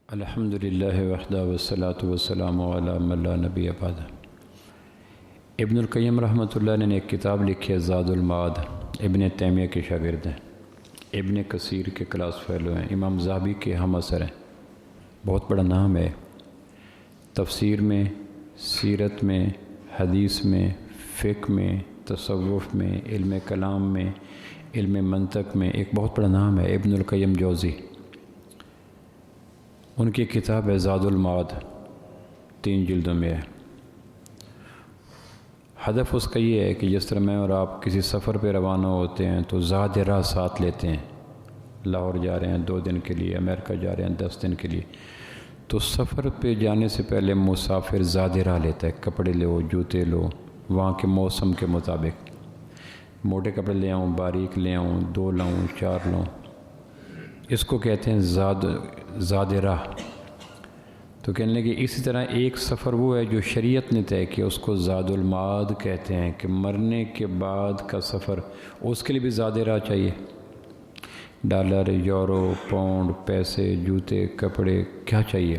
الحمدللہ وحدہ والصلاۃ والسلام علی من لا نبی بعدہ۔ ابن القیم رحمۃ اللہ نے ایک کتاب لکھی ہے زاد المعاد، ابن تیمیہ کے شاگرد ہیں، ابن کثیر کے کلاس فیلو ہیں، امام ذہبی کے ہم اثر ہیں، بہت بڑا نام ہے۔ تفسیر میں، سیرت میں، حدیث میں، فقہ میں، تصوف میں، علم کلام میں، علم منطق میں ایک بہت بڑا نام ہے ابن القیم جوزی۔ ان کی کتاب ہے زاد المعاد، 3 جلدوں میں ہے۔ ہدف اس کا یہ ہے کہ جس طرح میں اور آپ کسی سفر پہ روانہ ہوتے ہیں تو زاد راہ ساتھ لیتے ہیں، لاہور جا رہے ہیں 2 دن کے لیے، امریکہ جا رہے ہیں 10 دن کے لیے، تو سفر پہ جانے سے پہلے مسافر زاد راہ لیتا ہے، کپڑے لو، جوتے لو، وہاں کے موسم کے مطابق، موٹے کپڑے لے آؤں، باریک لے آؤں، 2 لاؤں، 4 لاؤں، اس کو کہتے ہیں زاد راہ۔ تو کہنے لگے اسی طرح ایک سفر وہ ہے جو شریعت نے طے کیا، اس کو زاد المعاد کہتے ہیں، کہ مرنے کے بعد کا سفر، اس کے لیے بھی زاد راہ چاہیے، ڈالر، یورو، پاؤنڈ، پیسے، جوتے، کپڑے، کیا چاہیے؟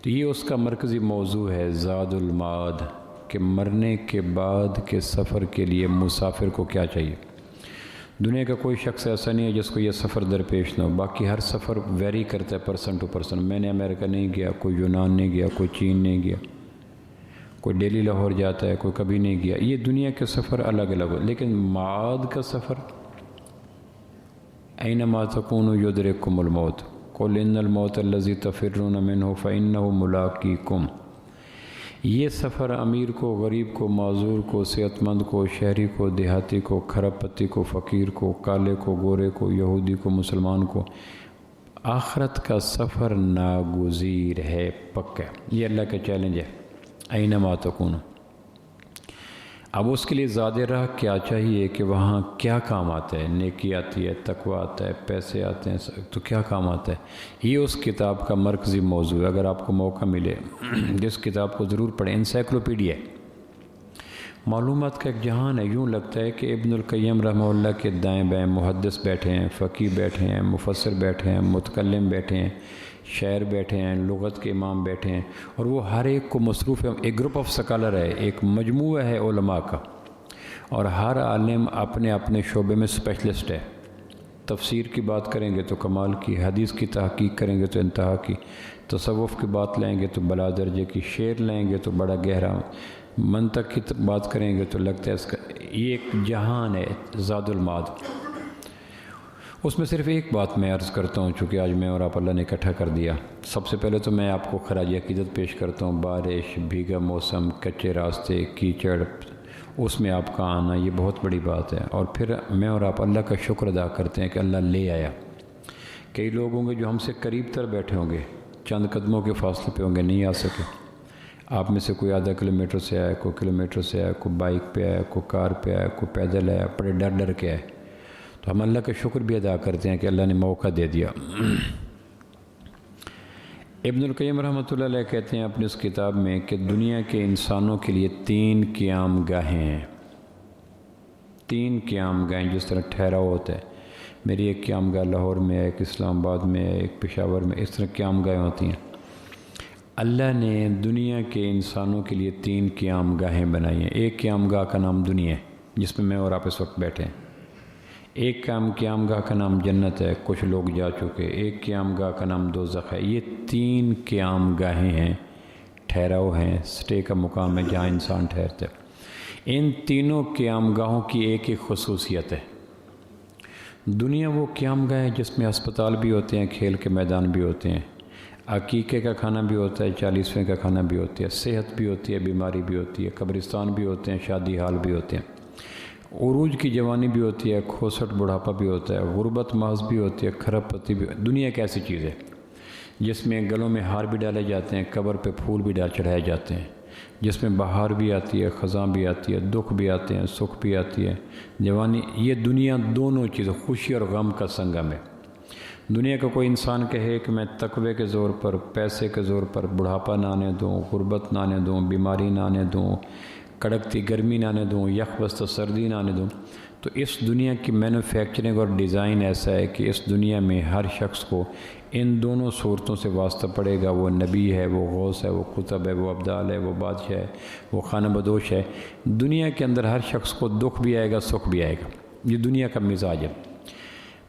تو یہ اس کا مرکزی موضوع ہے زاد المعاد، کہ مرنے کے بعد کے سفر کے لیے مسافر کو کیا چاہیے۔ دنیا کا کوئی شخص ایسا نہیں ہے جس کو یہ سفر درپیش نہ ہو، باقی ہر سفر ویری کرتا ہے پرسن ٹو پرسن۔ میں نے امریکہ نہیں گیا، کوئی یونان نہیں گیا، کوئی چین نہیں گیا، کوئی دہلی لاہور جاتا ہے، کوئی کبھی نہیں گیا، یہ دنیا کے سفر الگ الگ ہو، لیکن معاد کا سفر اینما تکونوا یدرککم الموت قل ان الموت الذی تفرون منہ فانہ ملاقیکم۔ یہ سفر امیر کو، غریب کو، معذور کو، صحت مند کو، شہری کو، دیہاتی کو، کھرب پتی کو، فقیر کو، کالے کو، گورے کو، یہودی کو، مسلمان کو، آخرت کا سفر ناگزیر ہے، پکا ہے۔ یہ اللہ کا چیلنج ہے، اینما تکونوا۔ اب اس کے لیے زاد راہ کیا چاہیے کہ وہاں کیا کام آتا ہے؟ نیکی آتی ہے، تقوی آتا ہے، پیسے آتے ہیں، تو کیا کام آتا ہے؟ یہ اس کتاب کا مرکزی موضوع ہے۔ اگر آپ کو موقع ملے جس کتاب کو ضرور پڑھیں، انسائکلوپیڈیا ہے، معلومات کا ایک جہان ہے۔ یوں لگتا ہے کہ ابن القیم رحمہ اللہ کے دائیں بائیں محدث بیٹھے ہیں، فقیہ بیٹھے ہیں، مفسر بیٹھے ہیں، متکلم بیٹھے ہیں، شاعر بیٹھے ہیں، لغت کے امام بیٹھے ہیں، اور وہ ہر ایک کو مصروف ہے، ایک گروپ آف سکالر ہے، ایک مجموعہ ہے علماء کا، اور ہر عالم اپنے اپنے شعبے میں اسپیشلسٹ ہے۔ تفسیر کی بات کریں گے تو کمال کی، حدیث کی تحقیق کریں گے تو انتہا کی، تصوف کی بات لیں گے تو بلا درجے کی، شعر لیں گے تو بڑا گہرا، منطق کی بات کریں گے تو لگتا ہے اس کا یہ ایک جہان ہے زاد المعاد۔ اس میں صرف ایک بات میں عرض کرتا ہوں، چونکہ آج میں اور آپ اللہ نے اکٹھا کر دیا۔ سب سے پہلے تو میں آپ کو خراج عقیدت پیش کرتا ہوں، بارش، بھیگا موسم، کچے راستے، کیچڑ، اس میں آپ کا آنا یہ بہت بڑی بات ہے، اور پھر میں اور آپ اللہ کا شکر ادا کرتے ہیں کہ اللہ لے آیا۔ کئی لوگ ہوں گے جو ہم سے قریب تر بیٹھے ہوں گے، چند قدموں کے فاصلے پہ ہوں گے، نہیں آ سکے۔ آپ میں سے کوئی آدھا کلومیٹر سے آیا، کوئی کلومیٹر سے آیا، کوئی بائک پہ آیا، کوئی کار پہ آیا، کوئی پیدل آیا، بڑے ڈر ڈر کے آئے، تو ہم اللہ کا شکر بھی ادا کرتے ہیں کہ اللہ نے موقع دے دیا۔ ابن القیم رحمۃ اللہ علیہ کہتے ہیں اپنی اس کتاب میں کہ دنیا کے انسانوں کے لیے 3 قیام گاہیں ہیں، 3 قیام گاہیں، جس طرح ٹھہراؤ ہوتا ہے۔ میری ایک قیام گاہ لاہور میں ہے، ایک اسلام آباد میں ہے، ایک پشاور میں، اس طرح قیام گاہیں ہوتی ہیں۔ اللہ نے دنیا کے انسانوں کے لیے 3 قیام گاہیں بنائی ہیں۔ ایک قیام گاہ کا نام دنیا ہے، جس میں میں اور آپ اس وقت بیٹھے ہیں۔ ایک قیام گاہ کا نام جنت ہے، کچھ لوگ جا چکے۔ ایک قیام گاہ کا نام دوزخ ہے۔ یہ 3 قیام گاہیں ہیں، ٹھہراؤ ہیں، سٹے کا مقام ہے جہاں انسان ٹھہرتا ہے۔ ان تینوں قیام گاہوں کی ایک ایک خصوصیت ہے۔ دنیا وہ قیام گاہ ہے جس میں ہسپتال بھی ہوتے ہیں، کھیل کے میدان بھی ہوتے ہیں، عقیقے کا کھانا بھی ہوتا ہے، 40ویں کا کھانا بھی ہوتی ہے، صحت بھی ہوتی ہے، بیماری بھی ہوتی ہے، قبرستان بھی ہوتے ہیں، شادی حال بھی ہوتے ہیں، عروج کی جوانی بھی ہوتی ہے، کھوسٹ بڑھاپا بھی ہوتا ہے، غربت محض بھی ہوتی ہے، کھرب پتی بھی۔ دنیا ایک ایسی چیز ہے جس میں گلوں میں ہار بھی ڈالے جاتے ہیں، قبر پہ پھول بھی چڑھائے جاتے ہیں، جس میں بہار بھی آتی ہے، خزاں بھی آتی ہے، دکھ بھی آتے ہیں، سکھ بھی آتی ہے، جوانی۔ یہ دنیا دونوں چیزیں، خوشی اور غم کا سنگم ہے۔ دنیا کا کوئی انسان کہے کہ میں تقوی کے زور پر، پیسے کے زور پر بڑھاپا نہ آنے دوں، غربت نہ آنے دوں، بیماری نہ آنے دوں، کڑکتی گرمی نہ آنے دوں، یخ بستہ سردی نہ آنے دوں، تو اس دنیا کی مینوفیکچرنگ اور ڈیزائن ایسا ہے کہ اس دنیا میں ہر شخص کو ان دونوں صورتوں سے واسطہ پڑے گا. وہ نبی ہے، وہ غوث ہے، وہ قطب ہے، وہ ابدال ہے، وہ بادشاہ ہے، وہ خانہ بدوش ہے. دنیا کے اندر ہر شخص کو دکھ بھی آئے گا، سکھ بھی آئے گا. یہ دنیا کا مزاج ہے.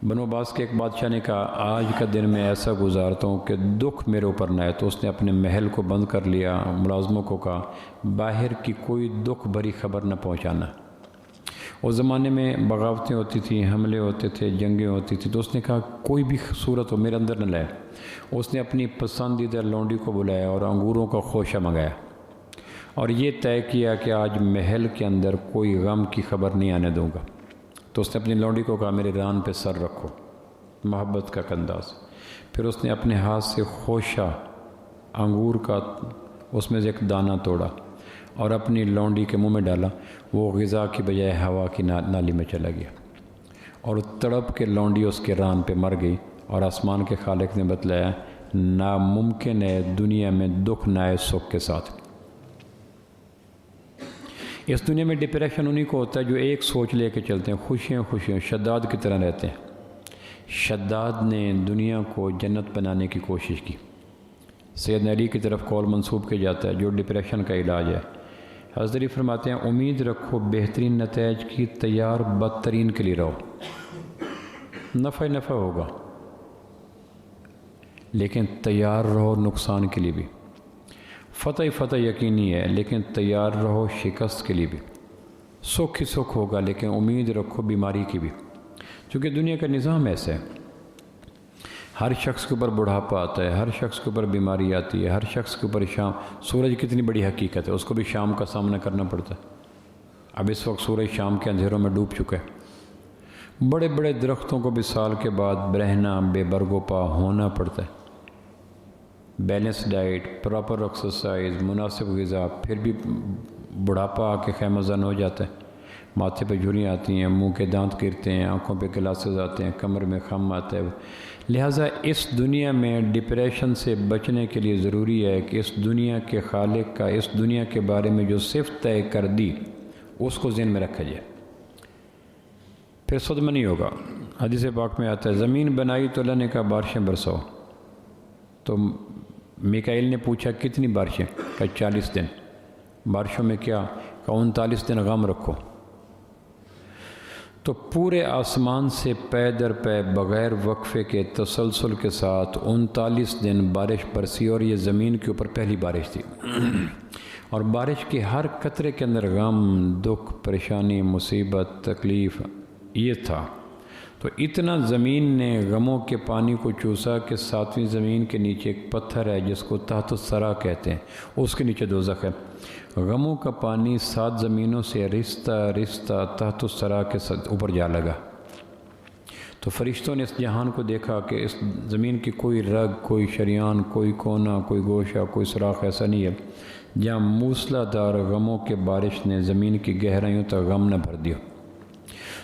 بنو عباس کے ایک بادشاہ نے کہا آج کا دن میں ایسا گزارتا ہوں کہ دکھ میرے اوپر نہ آئے. تو اس نے اپنے محل کو بند کر لیا، ملازموں کو کہا باہر کی کوئی دکھ بھری خبر نہ پہنچانا. اس زمانے میں بغاوتیں ہوتی تھیں، حملے ہوتے تھے، جنگیں ہوتی تھیں. تو اس نے کہا کوئی بھی صورت ہو میرے اندر نہ لائے. اس نے اپنی پسندیدہ لونڈی کو بلایا اور انگوروں کا خوشہ منگایا اور یہ طے کیا کہ آج محل کے اندر کوئی غم کی خبر نہیں آنے دوں گا. تو اس نے اپنی لونڈی کو کہا میرے ران پہ سر رکھو، محبت کا انداز. پھر اس نے اپنے ہاتھ سے خوشہ انگور کا اس میں سے ایک دانہ توڑا اور اپنی لونڈی کے منہ میں ڈالا. وہ غذا کی بجائے ہوا کی نالی میں چلا گیا اور تڑپ کے لونڈی اس کے ران پہ مر گئی. اور آسمان کے خالق نے بتلایا ناممکن ہے دنیا میں دکھ نہ آئے سکھ کے ساتھ. اس دنیا میں ڈپریشن انہی کو ہوتا ہے جو ایک سوچ لے کے چلتے ہیں، خوشیاں خوشیاں شداد کی طرح رہتے ہیں. شداد نے دنیا کو جنت بنانے کی کوشش کی. سیدنا علی کی طرف قول منسوب کیا جاتا ہے جو ڈپریشن کا علاج ہے. حضرت علی فرماتے ہیں امید رکھو بہترین نتائج کی، تیار بدترین کے لیے رہو. نفع نفع ہوگا لیکن تیار رہو نقصان کے لیے بھی. فتح فتح یقینی ہے لیکن تیار رہو شکست کے لیے بھی. سکھ ہی سکھ ہوگا لیکن امید رکھو بیماری کی بھی. چونکہ دنیا کا نظام ایسا ہے، ہر شخص کے اوپر بڑھاپا آتا ہے، ہر شخص کے اوپر بیماری آتی ہے، ہر شخص کے اوپر شام. سورج کتنی بڑی حقیقت ہے، اس کو بھی شام کا سامنا کرنا پڑتا ہے. اب اس وقت سورج شام کے اندھیروں میں ڈوب چکا ہے. بڑے بڑے درختوں کو بھی سال کے بعد برہنا بے برگو پا ہونا پڑتا ہے. بیلنس ڈائٹ، پراپر ایکسرسائز، مناسب غذا، پھر بھی بڑھاپا آ کے خیمہ زن ہو جاتا ہے. ماتھے پہ جھریاں آتی ہیں، منہ کے دانت گرتے ہیں، آنکھوں پہ گلاسز آتے ہیں، کمر میں خم آتا ہے. لہٰذا اس دنیا میں ڈپریشن سے بچنے کے لیے ضروری ہے کہ اس دنیا کے خالق کا اس دنیا کے بارے میں جو صفت طے کر دی اس کو ذہن میں رکھا جائے، پھر صدمہ نہیں ہوگا. حدیث پاک میں آتا ہے زمین بنائی تو اللہ نے کہا بارشیں برساؤ. تو میکائیل نے پوچھا کتنی بارشیں؟ کہا 40 دن. بارشوں میں کیا؟ کہا 39 دن غم رکھو. تو پورے آسمان سے پے در پے بغیر وقفے کے تسلسل کے ساتھ 39 دن بارش برسی اور یہ زمین کے اوپر پہلی بارش تھی. اور بارش کے ہر قطرے کے اندر غم، دکھ، پریشانی، مصیبت، تکلیف یہ تھا. تو اتنا زمین نے غموں کے پانی کو چوسا کہ 7ویں زمین کے نیچے ایک پتھر ہے جس کو تحت الثری کہتے ہیں، اس کے نیچے دوزخ ہے. غموں کا پانی 7 زمینوں سے رشتہ رشتہ تحت الثری کے اوپر جا لگا. تو فرشتوں نے اس جہان کو دیکھا کہ اس زمین کی کوئی رگ، کوئی شریان، کوئی کونا، کوئی گوشہ، کوئی سوراخ ایسا نہیں ہے جہاں موسلا دھار غموں کے بارش نے زمین کی گہرائیوں تک غم نہ بھر دیا.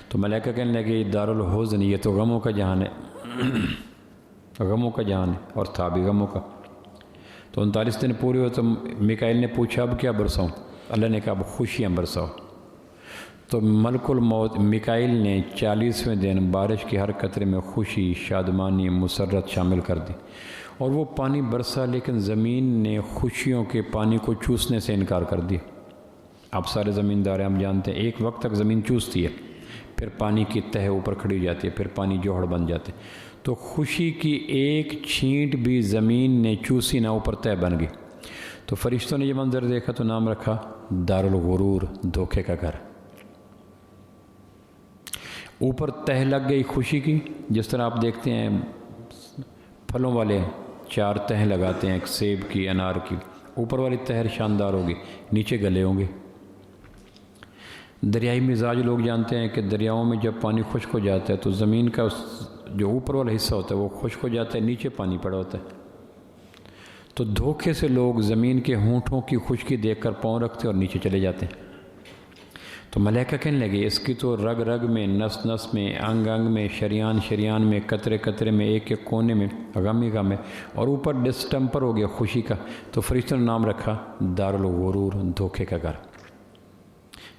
تو ملائکہ کہنے لگے یہ دارالحزن، یہ تو غموں کا جہان ہے، غموں کا جہان ہے، اور تھا بھی غموں کا. تو 39 دن پورے ہوئے تو میکائیل نے پوچھا اب کیا برساؤں؟ اللہ نے کہا اب خوشیاں برساؤ. تو ملک الموت میکائیل نے 40ویں دن بارش کی ہر قطرے میں خوشی، شادمانی، مسرت شامل کر دی اور وہ پانی برسا. لیکن زمین نے خوشیوں کے پانی کو چوسنے سے انکار کر دیا. آپ سارے زمیندار ہیں، ہم جانتے ہیں ایک وقت تک زمین چوستی ہے، پھر پانی کی تہہ اوپر کھڑی ہو جاتی ہے، پھر پانی جوہر بن جاتے. تو خوشی کی ایک چھینٹ بھی زمین نے چوسی نہ، اوپر تہہ بن گئی. تو فرشتوں نے یہ منظر دیکھا تو نام رکھا دارالغرور، دھوکے کا گھر. اوپر تہہ لگ گئی خوشی کی، جس طرح آپ دیکھتے ہیں پھلوں والے 4 تہہ لگاتے ہیں، ایک سیب کی، انار کی. اوپر والی تہر شاندار ہوگی، نیچے گلے ہوں گے. دریائی مزاج لوگ جانتے ہیں کہ دریاؤں میں جب پانی خشک ہو جاتا ہے تو زمین کا جو اوپر والا حصہ ہوتا ہے وہ خشک ہو جاتا ہے، نیچے پانی پڑا ہوتا ہے. تو دھوکے سے لوگ زمین کے ہونٹوں کی خشکی دیکھ کر پاؤں رکھتے اور نیچے چلے جاتے ہیں. تو ملائکہ کہنے لگے اس کی تو رگ رگ میں، نس نس میں، انگ انگ میں، شریان شریان میں، قطرے قطرے میں، ایک ایک کونے میں غم ہی غم ہے، اور اوپر ڈسٹمپر ہو گیا خوشی کا. تو فرشتوں نے نام رکھا دارالغرور، دھوکے کا گھر.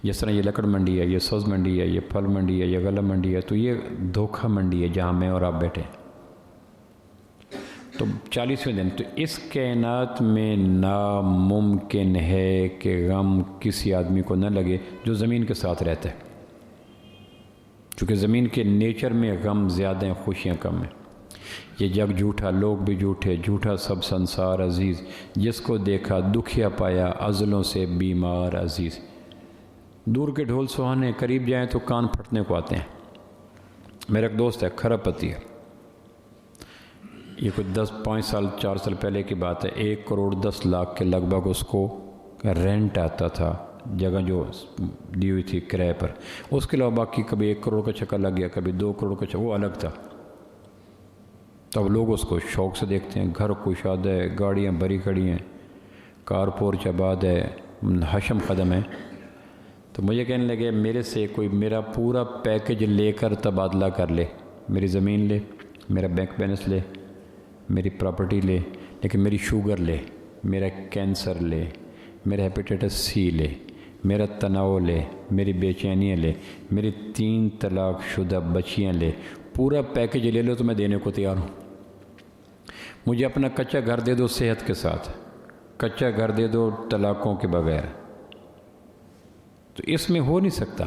جس طرح یہ لکڑ منڈی ہے، یہ سبز منڈی ہے، یہ پھل منڈی ہے، یہ غلہ منڈی ہے، تو یہ دھوکہ منڈی ہے جہاں میں اور آپ بیٹھے ہیں۔ تو 40ویں دن تو اس کائنات میں ناممکن ہے کہ غم کسی آدمی کو نہ لگے جو زمین کے ساتھ رہتا ہے، چونکہ زمین کے نیچر میں غم زیادہ ہیں، خوشیاں کم ہیں۔ یہ جگ جھوٹا، لوگ بھی جھوٹے، جھوٹا سب سنسار عزیز، جس کو دیکھا دکھیا پایا، ازلوں سے بیمار عزیز۔ دور کے ڈھول سہانے، قریب جائیں تو کان پھٹنے کو آتے ہیں۔ میرا ایک دوست ہے، کھرب پتی ہے، یہ کچھ 5 سال 4 سال پہلے کی بات ہے، 1,10,00,000 کے لگ بھگ اس کو رینٹ آتا تھا، جگہ جو دی ہوئی تھی کرائے پر۔ اس کے علاوہ باقی کبھی 1 کروڑ کا چکر لگ گیا، کبھی 2 کروڑ کا چکر، وہ الگ تھا۔ تب لوگ اس کو شوق سے دیکھتے ہیں، گھر کشادہ ہے، گاڑیاں بھری کھڑی ہیں، کار پورچ آباد ہے، حشم قدم ہے۔ تو مجھے کہنے لگے میرے سے کوئی میرا پورا پیکج لے کر تبادلہ کر لے، میری زمین لے، میرا بینک بیلنس لے، میری پراپرٹی لے، لیکن میری شوگر لے، میرا کینسر لے، میرا ہیپیٹائٹس سی لے، میرا تناؤ لے، میری بے چینیاں لے، میری 3 طلاق شدہ بچیاں لے، پورا پیکج لے لو تو میں دینے کو تیار ہوں۔ مجھے اپنا کچا گھر دے دو صحت کے ساتھ، کچا گھر دے دو طلاقوں کے بغیر۔ تو اس میں ہو نہیں سکتا،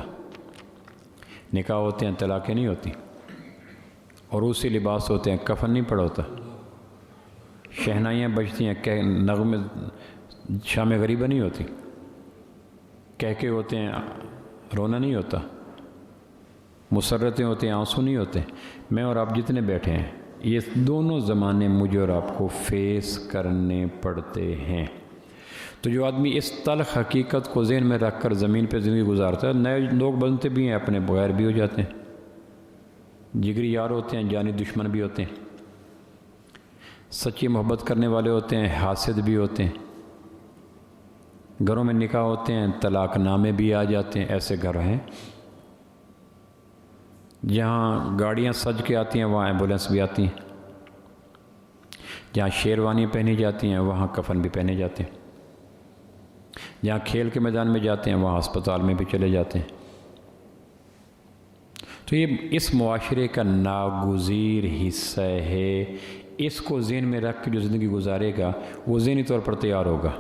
نکاح ہوتے ہیں، طلاقیں نہیں ہوتی، اور اسی لباس ہوتے ہیں، کفن نہیں پڑا ہوتا، شہنائیاں بجتی ہیں، نغمے شام غریبہ نہیں ہوتی، کہکے ہوتے ہیں، رونا نہیں ہوتا، مسرتیں ہوتی ہیں، آنسو نہیں ہوتے۔ میں اور آپ جتنے بیٹھے ہیں، یہ دونوں زمانے مجھے اور آپ کو فیس کرنے پڑتے ہیں۔ تو جو آدمی اس تلخ حقیقت کو ذہن میں رکھ کر زمین پہ زندگی گزارتا ہے، نئے لوگ بنتے بھی ہیں، اپنے بغیر بھی ہو جاتے ہیں، جگری یار ہوتے ہیں، جانی دشمن بھی ہوتے ہیں، سچی محبت کرنے والے ہوتے ہیں، حاسد بھی ہوتے ہیں، گھروں میں نکاح ہوتے ہیں، طلاق نامے بھی آ جاتے ہیں، ایسے گھر ہیں۔ جہاں گاڑیاں سج کے آتی ہیں وہاں ایمبولینس بھی آتی ہیں، جہاں شیروانی پہنی جاتی ہیں وہاں کفن بھی پہنے جاتے ہیں، جہاں کھیل کے میدان میں جاتے ہیں وہاں ہسپتال میں بھی چلے جاتے ہیں۔ تو یہ اس معاشرے کا ناگزیر حصہ ہے، اس کو ذہن میں رکھ کے جو زندگی گزارے گا وہ ذہنی طور پر تیار ہوگا،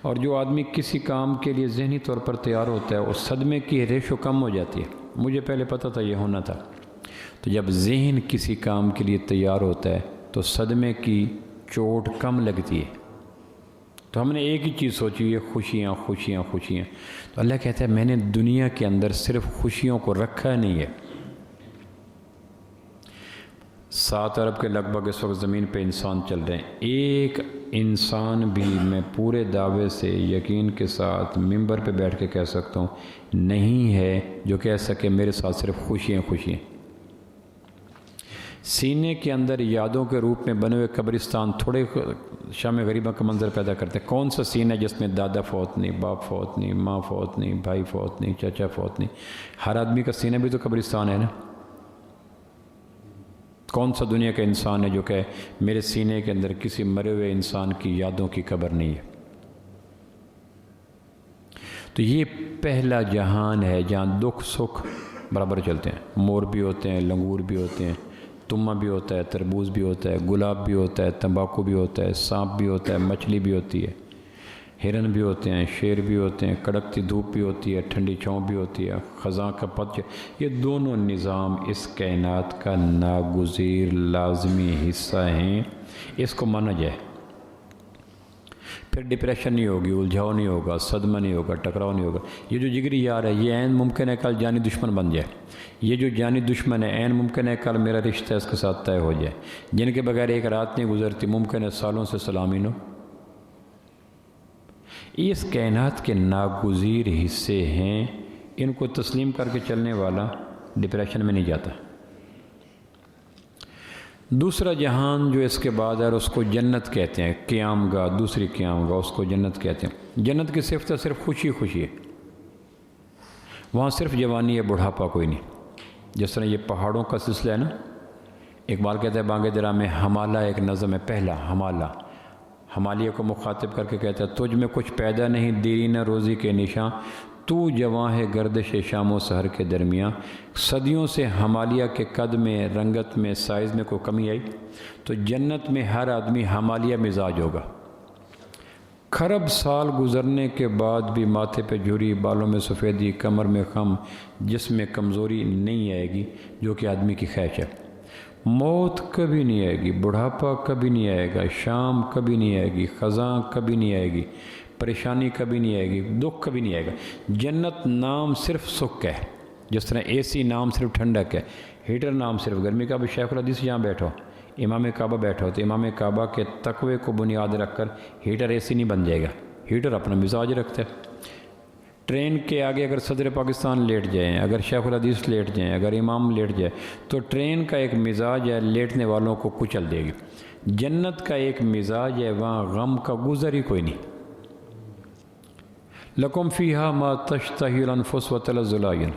اور جو آدمی کسی کام کے لیے ذہنی طور پر تیار ہوتا ہے اس صدمے کی ریشو کم ہو جاتی ہے۔ مجھے پہلے پتہ تھا یہ ہونا تھا، تو جب ذہن کسی کام کے لیے تیار ہوتا ہے تو صدمے کی چوٹ کم لگتی ہے۔ تو ہم نے ایک ہی چیز سوچی ہے، خوشیاں خوشیاں خوشیاں، تو اللہ کہتا ہے میں نے دنیا کے اندر صرف خوشیوں کو رکھا نہیں ہے۔ 7 ارب کے لگ بھگ اس وقت زمین پہ انسان چل رہے ہیں، ایک انسان بھی میں پورے دعوے سے یقین کے ساتھ ممبر پہ بیٹھ کے کہہ سکتا ہوں نہیں ہے جو کہہ سکے میرے ساتھ صرف خوشیاں خوشیاں۔ سینے کے اندر یادوں کے روپ میں بنے ہوئے قبرستان تھوڑے شام غریبہ کا منظر پیدا کرتے ہیں۔ کون سا سینہ جس میں دادا فوت نہیں، باپ فوت نہیں، ماں فوت نہیں، بھائی فوت نہیں، چچا فوت نہیں؟ ہر آدمی کا سینہ بھی تو قبرستان ہے نا۔ کون سا دنیا کا انسان ہے جو کہ میرے سینے کے اندر کسی مرے ہوئے انسان کی یادوں کی قبر نہیں ہے؟ تو یہ پہلا جہان ہے جہاں دکھ سکھ برابر چلتے ہیں، مور بھی ہوتے ہیں، لنگور بھی ہوتے ہیں، تما بھی ہوتا ہے، تربوز بھی ہوتا ہے، گلاب بھی ہوتا ہے، تمباکو بھی ہوتا ہے، سانپ بھی ہوتا ہے، مچھلی بھی ہوتی ہے، ہرن بھی ہوتے ہیں، شیر بھی ہوتے ہیں، کڑکتی دھوپ بھی ہوتی ہے، ٹھنڈی چھاؤں بھی ہوتی ہے، خزاں کا پتجھڑ۔ یہ دونوں نظام اس کائنات کا ناگزیر لازمی حصہ ہیں، اس کو مانا جائے، پھر ڈپریشن نہیں ہوگی، الجھاؤ نہیں ہوگا، صدمہ نہیں ہوگا، ٹکراؤ نہیں ہوگا۔ یہ جو جگری یار ہے یہ عین ممکن ہے کل جانی دشمن بن جائے، یہ جو جانی دشمن ہے عین ممکن ہے کل میرا رشتہ اس کے ساتھ طے ہو جائے، جن کے بغیر ایک رات نہیں گزرتی ممکن ہے سالوں سے سلامی نو۔ اس کائنات کے ناگزیر حصے ہیں، ان کو تسلیم کر کے چلنے والا ڈپریشن میں نہیں جاتا۔ دوسرا جہان جو اس کے بعد ہے اس کو جنت کہتے ہیں، قیام گاہ، دوسری قیام گاہ، اس کو جنت کہتے ہیں۔ جنت کی صفت ہے صرف خوشی خوشی ہے، وہاں صرف جوانی ہے، بڑھاپا کوئی نہیں۔ جس طرح یہ پہاڑوں کا سلسلہ ہے نا، اقبال کہتا ہے بانگے درا میں ہمالہ ایک نظم ہے، پہلا ہمالہ، حمالیہ کو مخاطب کر کے کہتا ہے تجھ میں کچھ پیدا نہیں دیرینہ روزی کے نشاں، تو جواں ہے گردش شام و سحر کے درمیاں۔ صدیوں سے حمالیہ کے قد میں، رنگت میں، سائز میں کوئی کمی آئی؟ تو جنت میں ہر آدمی حمالیہ مزاج ہوگا۔ کھرب سال گزرنے کے بعد بھی ماتھے پہ جھری، بالوں میں سفیدی، کمر میں خم، جسم میں کمزوری نہیں آئے گی، جو کہ آدمی کی خواہش ہے۔ موت کبھی نہیں آئے گی، بڑھاپا کبھی نہیں آئے گا، شام کبھی نہیں آئے گی، خزاں کبھی نہیں آئے گی، پریشانی کبھی نہیں آئے گی، دکھ کبھی نہیں آئے گا۔ جنت نام صرف سکھ ہے، جس طرح اے سی نام صرف ٹھنڈک ہے، ہیٹر نام صرف گرمی کا۔ اب شیخ الحدیث یہاں بیٹھو، امام کعبہ بیٹھا ہو، تو امام کعبہ کے تقوی کو بنیاد رکھ کر ہیٹر اے سی نہیں بن جائے گا، ہیٹر اپنا مزاج رکھتا ہے۔ ٹرین کے آگے اگر صدر پاکستان لیٹ جائیں، اگر شیخ الحدیث لیٹ جائیں، اگر امام لیٹ جائے، تو ٹرین کا ایک مزاج ہے لیٹنے والوں کو کچل دے گی۔ جنت کا ایک مزاج ہے، وہاں غم کا گزر ہی کوئی نہیں۔ لکم فیہا ما تشتہی الانفس وتلذ الاعین۔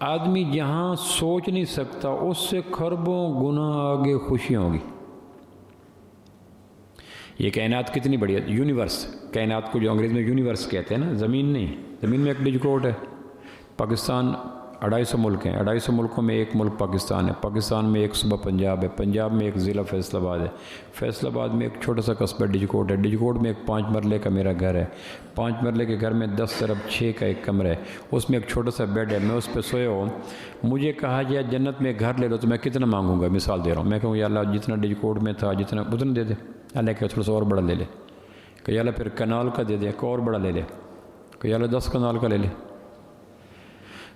آدمی جہاں سوچ نہیں سکتا اس سے خربوں گنا آگے خوشیاں ہوگی۔ یہ کائنات کتنی بڑی ہے، یونیورس، کائنات کو جو انگریز میں یونیورس کہتے ہیں نا، زمین نہیں، زمین میں ایک ڈج کوڈ ہے۔ پاکستان 250 ملک ہیں، 250 ملکوں میں ایک ملک پاکستان ہے، پاکستان میں ایک صوبہ پنجاب ہے، پنجاب میں ایک ضلع فیصل آباد ہے، فیصل آباد میں ایک چھوٹا سا قصبہ ڈج کوڈ ہے، ڈج کوڈ میں ایک 5 مرلے کا میرا گھر ہے، 5 مرلے کے گھر میں 10x6 کا ایک کمرہ ہے، اس میں ایک چھوٹا سا بیڈ ہے، میں اس پہ سویا ہوں۔ مجھے کہا جائے جنت میں گھر لے لو تو میں کتنا مانگوں گا؟ مثال دے رہا ہوں، میں کہوں یا اللہ جتنا ڈج کوڈ میں تھا جتنا اتنا دے دے، اللہ کہ تھوڑا سا اور بڑا لے لے، کہ یا اللہ پھر کنال کا دے دے، ایک اور بڑا لے لے، کہ یا اللہ 10 کنال کا لے لے۔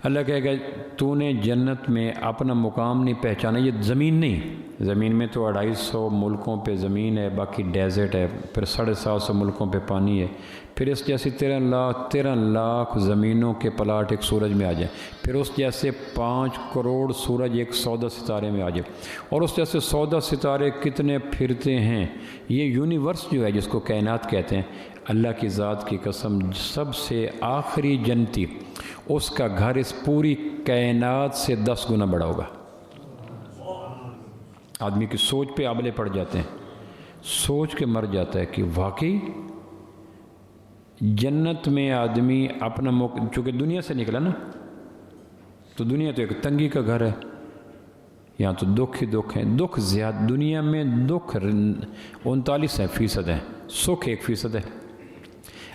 اللہ کہے گا تو نے جنت میں اپنا مقام نہیں پہچانا، یہ زمین نہیں، زمین میں تو 250 ملکوں پہ زمین ہے، باقی ڈیزرٹ ہے، پھر 750 ملکوں پہ پانی ہے، پھر اس جیسی 13 لاکھ زمینوں کے پلاٹ ایک سورج میں آ جائیں، پھر اس جیسے 5 کروڑ سورج ایک 14 ستارے میں آ جائے، اور اس جیسے 14 ستارے کتنے پھرتے ہیں۔ یہ یونیورس جو ہے جس کو کائنات کہتے ہیں، اللہ کی ذات کی قسم سب سے آخری جنتی، اس کا گھر اس پوری کائنات سے 10 گنا بڑا ہوگا۔ آدمی کی سوچ پہ آبلے پڑ جاتے ہیں، سوچ کے مر جاتا ہے کہ واقعی جنت میں آدمی اپنا چونکہ دنیا سے نکلا نا، تو دنیا تو ایک تنگی کا گھر ہے، یہاں تو دکھ ہی دکھ ہیں، دکھ زیادہ، دنیا میں دکھ 39% ہیں، سکھ 1% ہے۔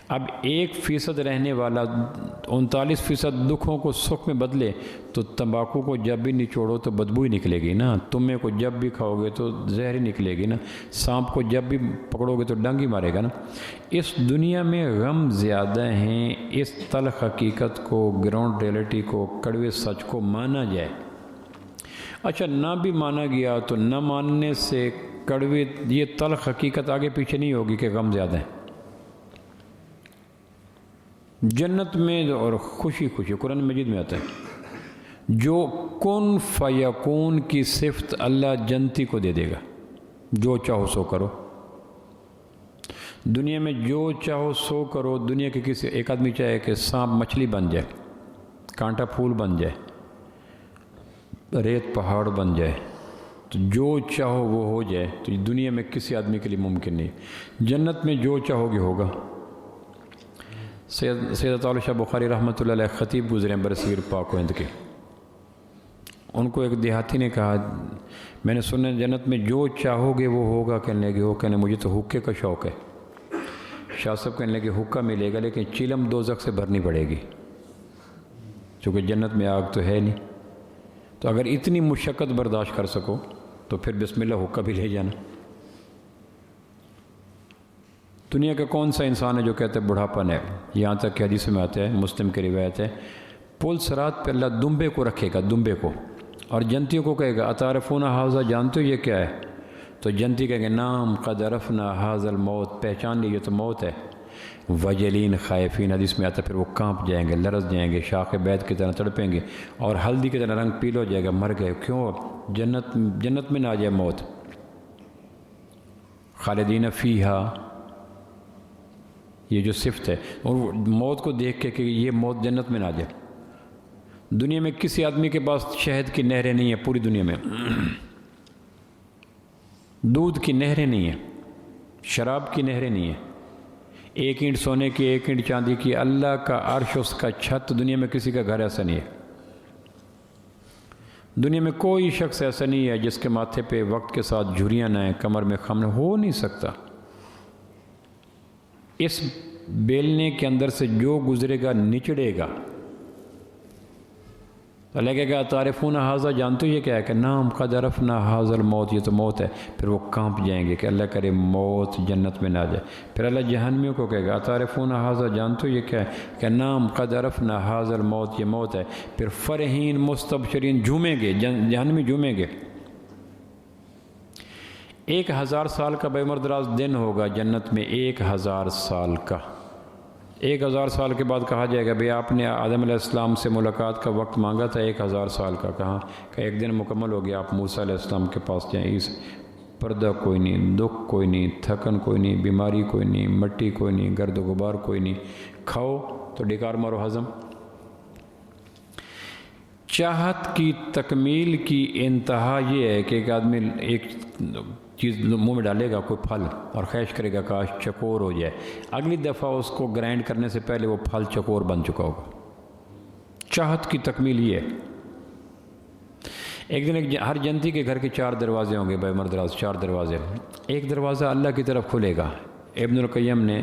اب 1% رہنے والا 39% دکھوں کو سکھ میں بدلے تو تمباکو کو جب بھی نچوڑو تو بدبو ہی نکلے گی نا، تمہیں کو جب بھی کھاؤ گے تو زہر ہی نکلے گی نا، سانپ کو جب بھی پکڑو گے تو ڈنگ ہی مارے گا نا۔ اس دنیا میں غم زیادہ ہیں، اس تلخ حقیقت کو، گراؤنڈ ریئلٹی کو، کڑوے سچ کو مانا جائے۔ اچھا نہ بھی مانا گیا تو نہ ماننے سے کڑوے یہ تلخ حقیقت آگے پیچھے نہیں ہوگی کہ غم زیادہ ہیں۔ جنت میں اور خوشی خوشی، قرآن مجید میں آتا ہے جو کن فیکون کی صفت اللہ جنتی کو دے دے گا، جو چاہو سو کرو۔ دنیا میں جو چاہو سو کرو، دنیا کے کسی ایک آدمی چاہے کہ سانپ مچھلی بن جائے، کانٹا پھول بن جائے، ریت پہاڑ بن جائے، تو جو چاہو وہ ہو جائے، تو یہ دنیا میں کسی آدمی کے لیے ممکن نہیں۔ جنت میں جو چاہو گے ہوگا۔ سید عطا شاہ بخاری رحمۃ اللہ علیہ خطیب گزرے ہیں برصغیر پاک و ہند کے، ان کو ایک دیہاتی نے کہا میں نے سنا جنت میں جو چاہو گے وہ ہوگا، کہنے لگے وہ کہنے مجھے تو حقے کا شوق ہے۔ شاہ صاحب کہنے لگے حقہ ملے گا لیکن چیلم دوزخ سے بھرنی پڑے گی، چونکہ جنت میں آگ تو ہے نہیں، تو اگر اتنی مشقت برداشت کر سکو تو پھر بسم اللہ حقہ بھی لے جانا۔ دنیا کا کون سا انسان ہے جو کہتا ہے بڑھاپن ہے؟ یہاں تک کہ حدیث میں آتا ہے، مسلم کی روایت ہے، پل صراط پہ اللہ دمبے کو رکھے گا، دمبے کو، اور جنتیوں کو کہے گا اتعرفون ھذا، جانتے ہو یہ کیا ہے؟ تو جنتی کہیں گے نام قد عرفنا ھذا الموت، پہچان لی یہ تو موت ہے۔ وجلین خائفین، حدیث میں آتا ہے پھر وہ کانپ جائیں گے، لرز جائیں گے، شاخ بیت کی طرح تڑپیں گے، اور ہلدی کی طرح رنگ پیلا ہو جائے گا، مر گئے۔ کیوں؟ جنت میں نہ آ جائے موت۔ خالدین فیہا، یہ جو صفت ہے، اور موت کو دیکھ کے کہ یہ موت جنت میں نہ جائے۔ دنیا میں کسی آدمی کے پاس شہد کی نہریں نہیں ہیں، پوری دنیا میں دودھ کی نہریں نہیں ہیں، شراب کی نہریں نہیں ہیں، ایک اینٹ سونے کی ایک اینٹ چاندی کی، اللہ کا عرش اس کا چھت، دنیا میں کسی کا گھر ایسا نہیں ہے۔ دنیا میں کوئی شخص ایسا نہیں ہے جس کے ماتھے پہ وقت کے ساتھ جھریاں نہ ہیں، کمر میں خم نہ ہو نہیں سکتا۔ اس بیلنے کے اندر سے جو گزرے گا نچڑے گا۔ اللہ کہے گا تعرفون ھذا، جانتے ہو یہ کیا ہے؟ کہ نام قد عرفنا ھذا الموت، یہ تو موت ہے۔ پھر وہ کانپ جائیں گے کہ اللہ کرے موت جنت میں نہ جائے۔ پھر اللہ جہنمیوں کو کہے گا تعرفون ھذا، جانتے ہو یہ کیا ہے؟ کہ نام قد عرفنا ھذا الموت، یہ موت ہے۔ پھر فرحین مستبشرین جھومیں گے، جہنمی جھومیں گے۔ 1000 سال کا بے عمر دراز دن ہوگا جنت میں، 1000 سال کا۔ 1000 سال کے بعد کہا جائے گا بھئی آپ نے آدم علیہ السلام سے ملاقات کا وقت مانگا تھا 1000 سال کا، کہاں کہ ایک دن مکمل ہو گیا، آپ موسیٰ علیہ السلام کے پاس جائیں۔ اس پردہ کوئی نہیں، دکھ کوئی نہیں، تھکن کوئی نہیں، بیماری کوئی نہیں، مٹی کوئی نہیں، گرد و غبار کوئی نہیں، کھاؤ تو ڈکار مارو ہضم۔ چاہت کی تکمیل کی انتہا یہ ہے کہ ایک آدمی ایک چیز منہ میں ڈالے گا، کوئی پھل، اور خواہش کرے گا کاش چکور ہو جائے، اگلی دفعہ اس کو گرائنڈ کرنے سے پہلے وہ پھل چکور بن چکا ہوگا۔ چاہت کی تکمیل یہ ہے۔ ایک دن ہر جنتی کے گھر کے 4 دروازے ہوں گے، بے عمر دراز 4 دروازے۔ ایک دروازہ اللہ کی طرف کھلے گا۔ ابن القیم نے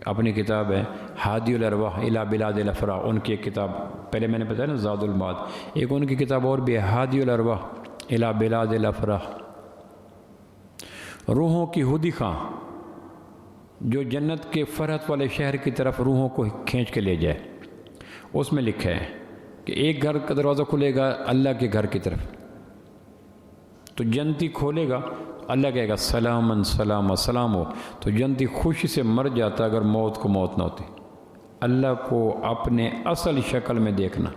اپنی کتاب ہے ہادی الارواح الی بلاد الافراح، ان کی ایک کتاب پہلے میں نے بتایا نا زاد المعاد، ایک ان کی کتاب اور بھی ہے ہادی الارواح الی بلاد الافراح، روحوں کی ہدی خواں، جو جنت کے فرحت والے شہر کی طرف روحوں کو کھینچ کے لے جائے۔ اس میں لکھا ہے کہ ایک گھر کا دروازہ کھلے گا اللہ کے گھر کی طرف، تو جنتی کھولے گا، اللہ کہے گا سلامن سلام سلام ہو، تو جنتی خوشی سے مر جاتا اگر موت کو موت نہ ہوتی۔ اللہ کو اپنے اصل شکل میں دیکھنا۔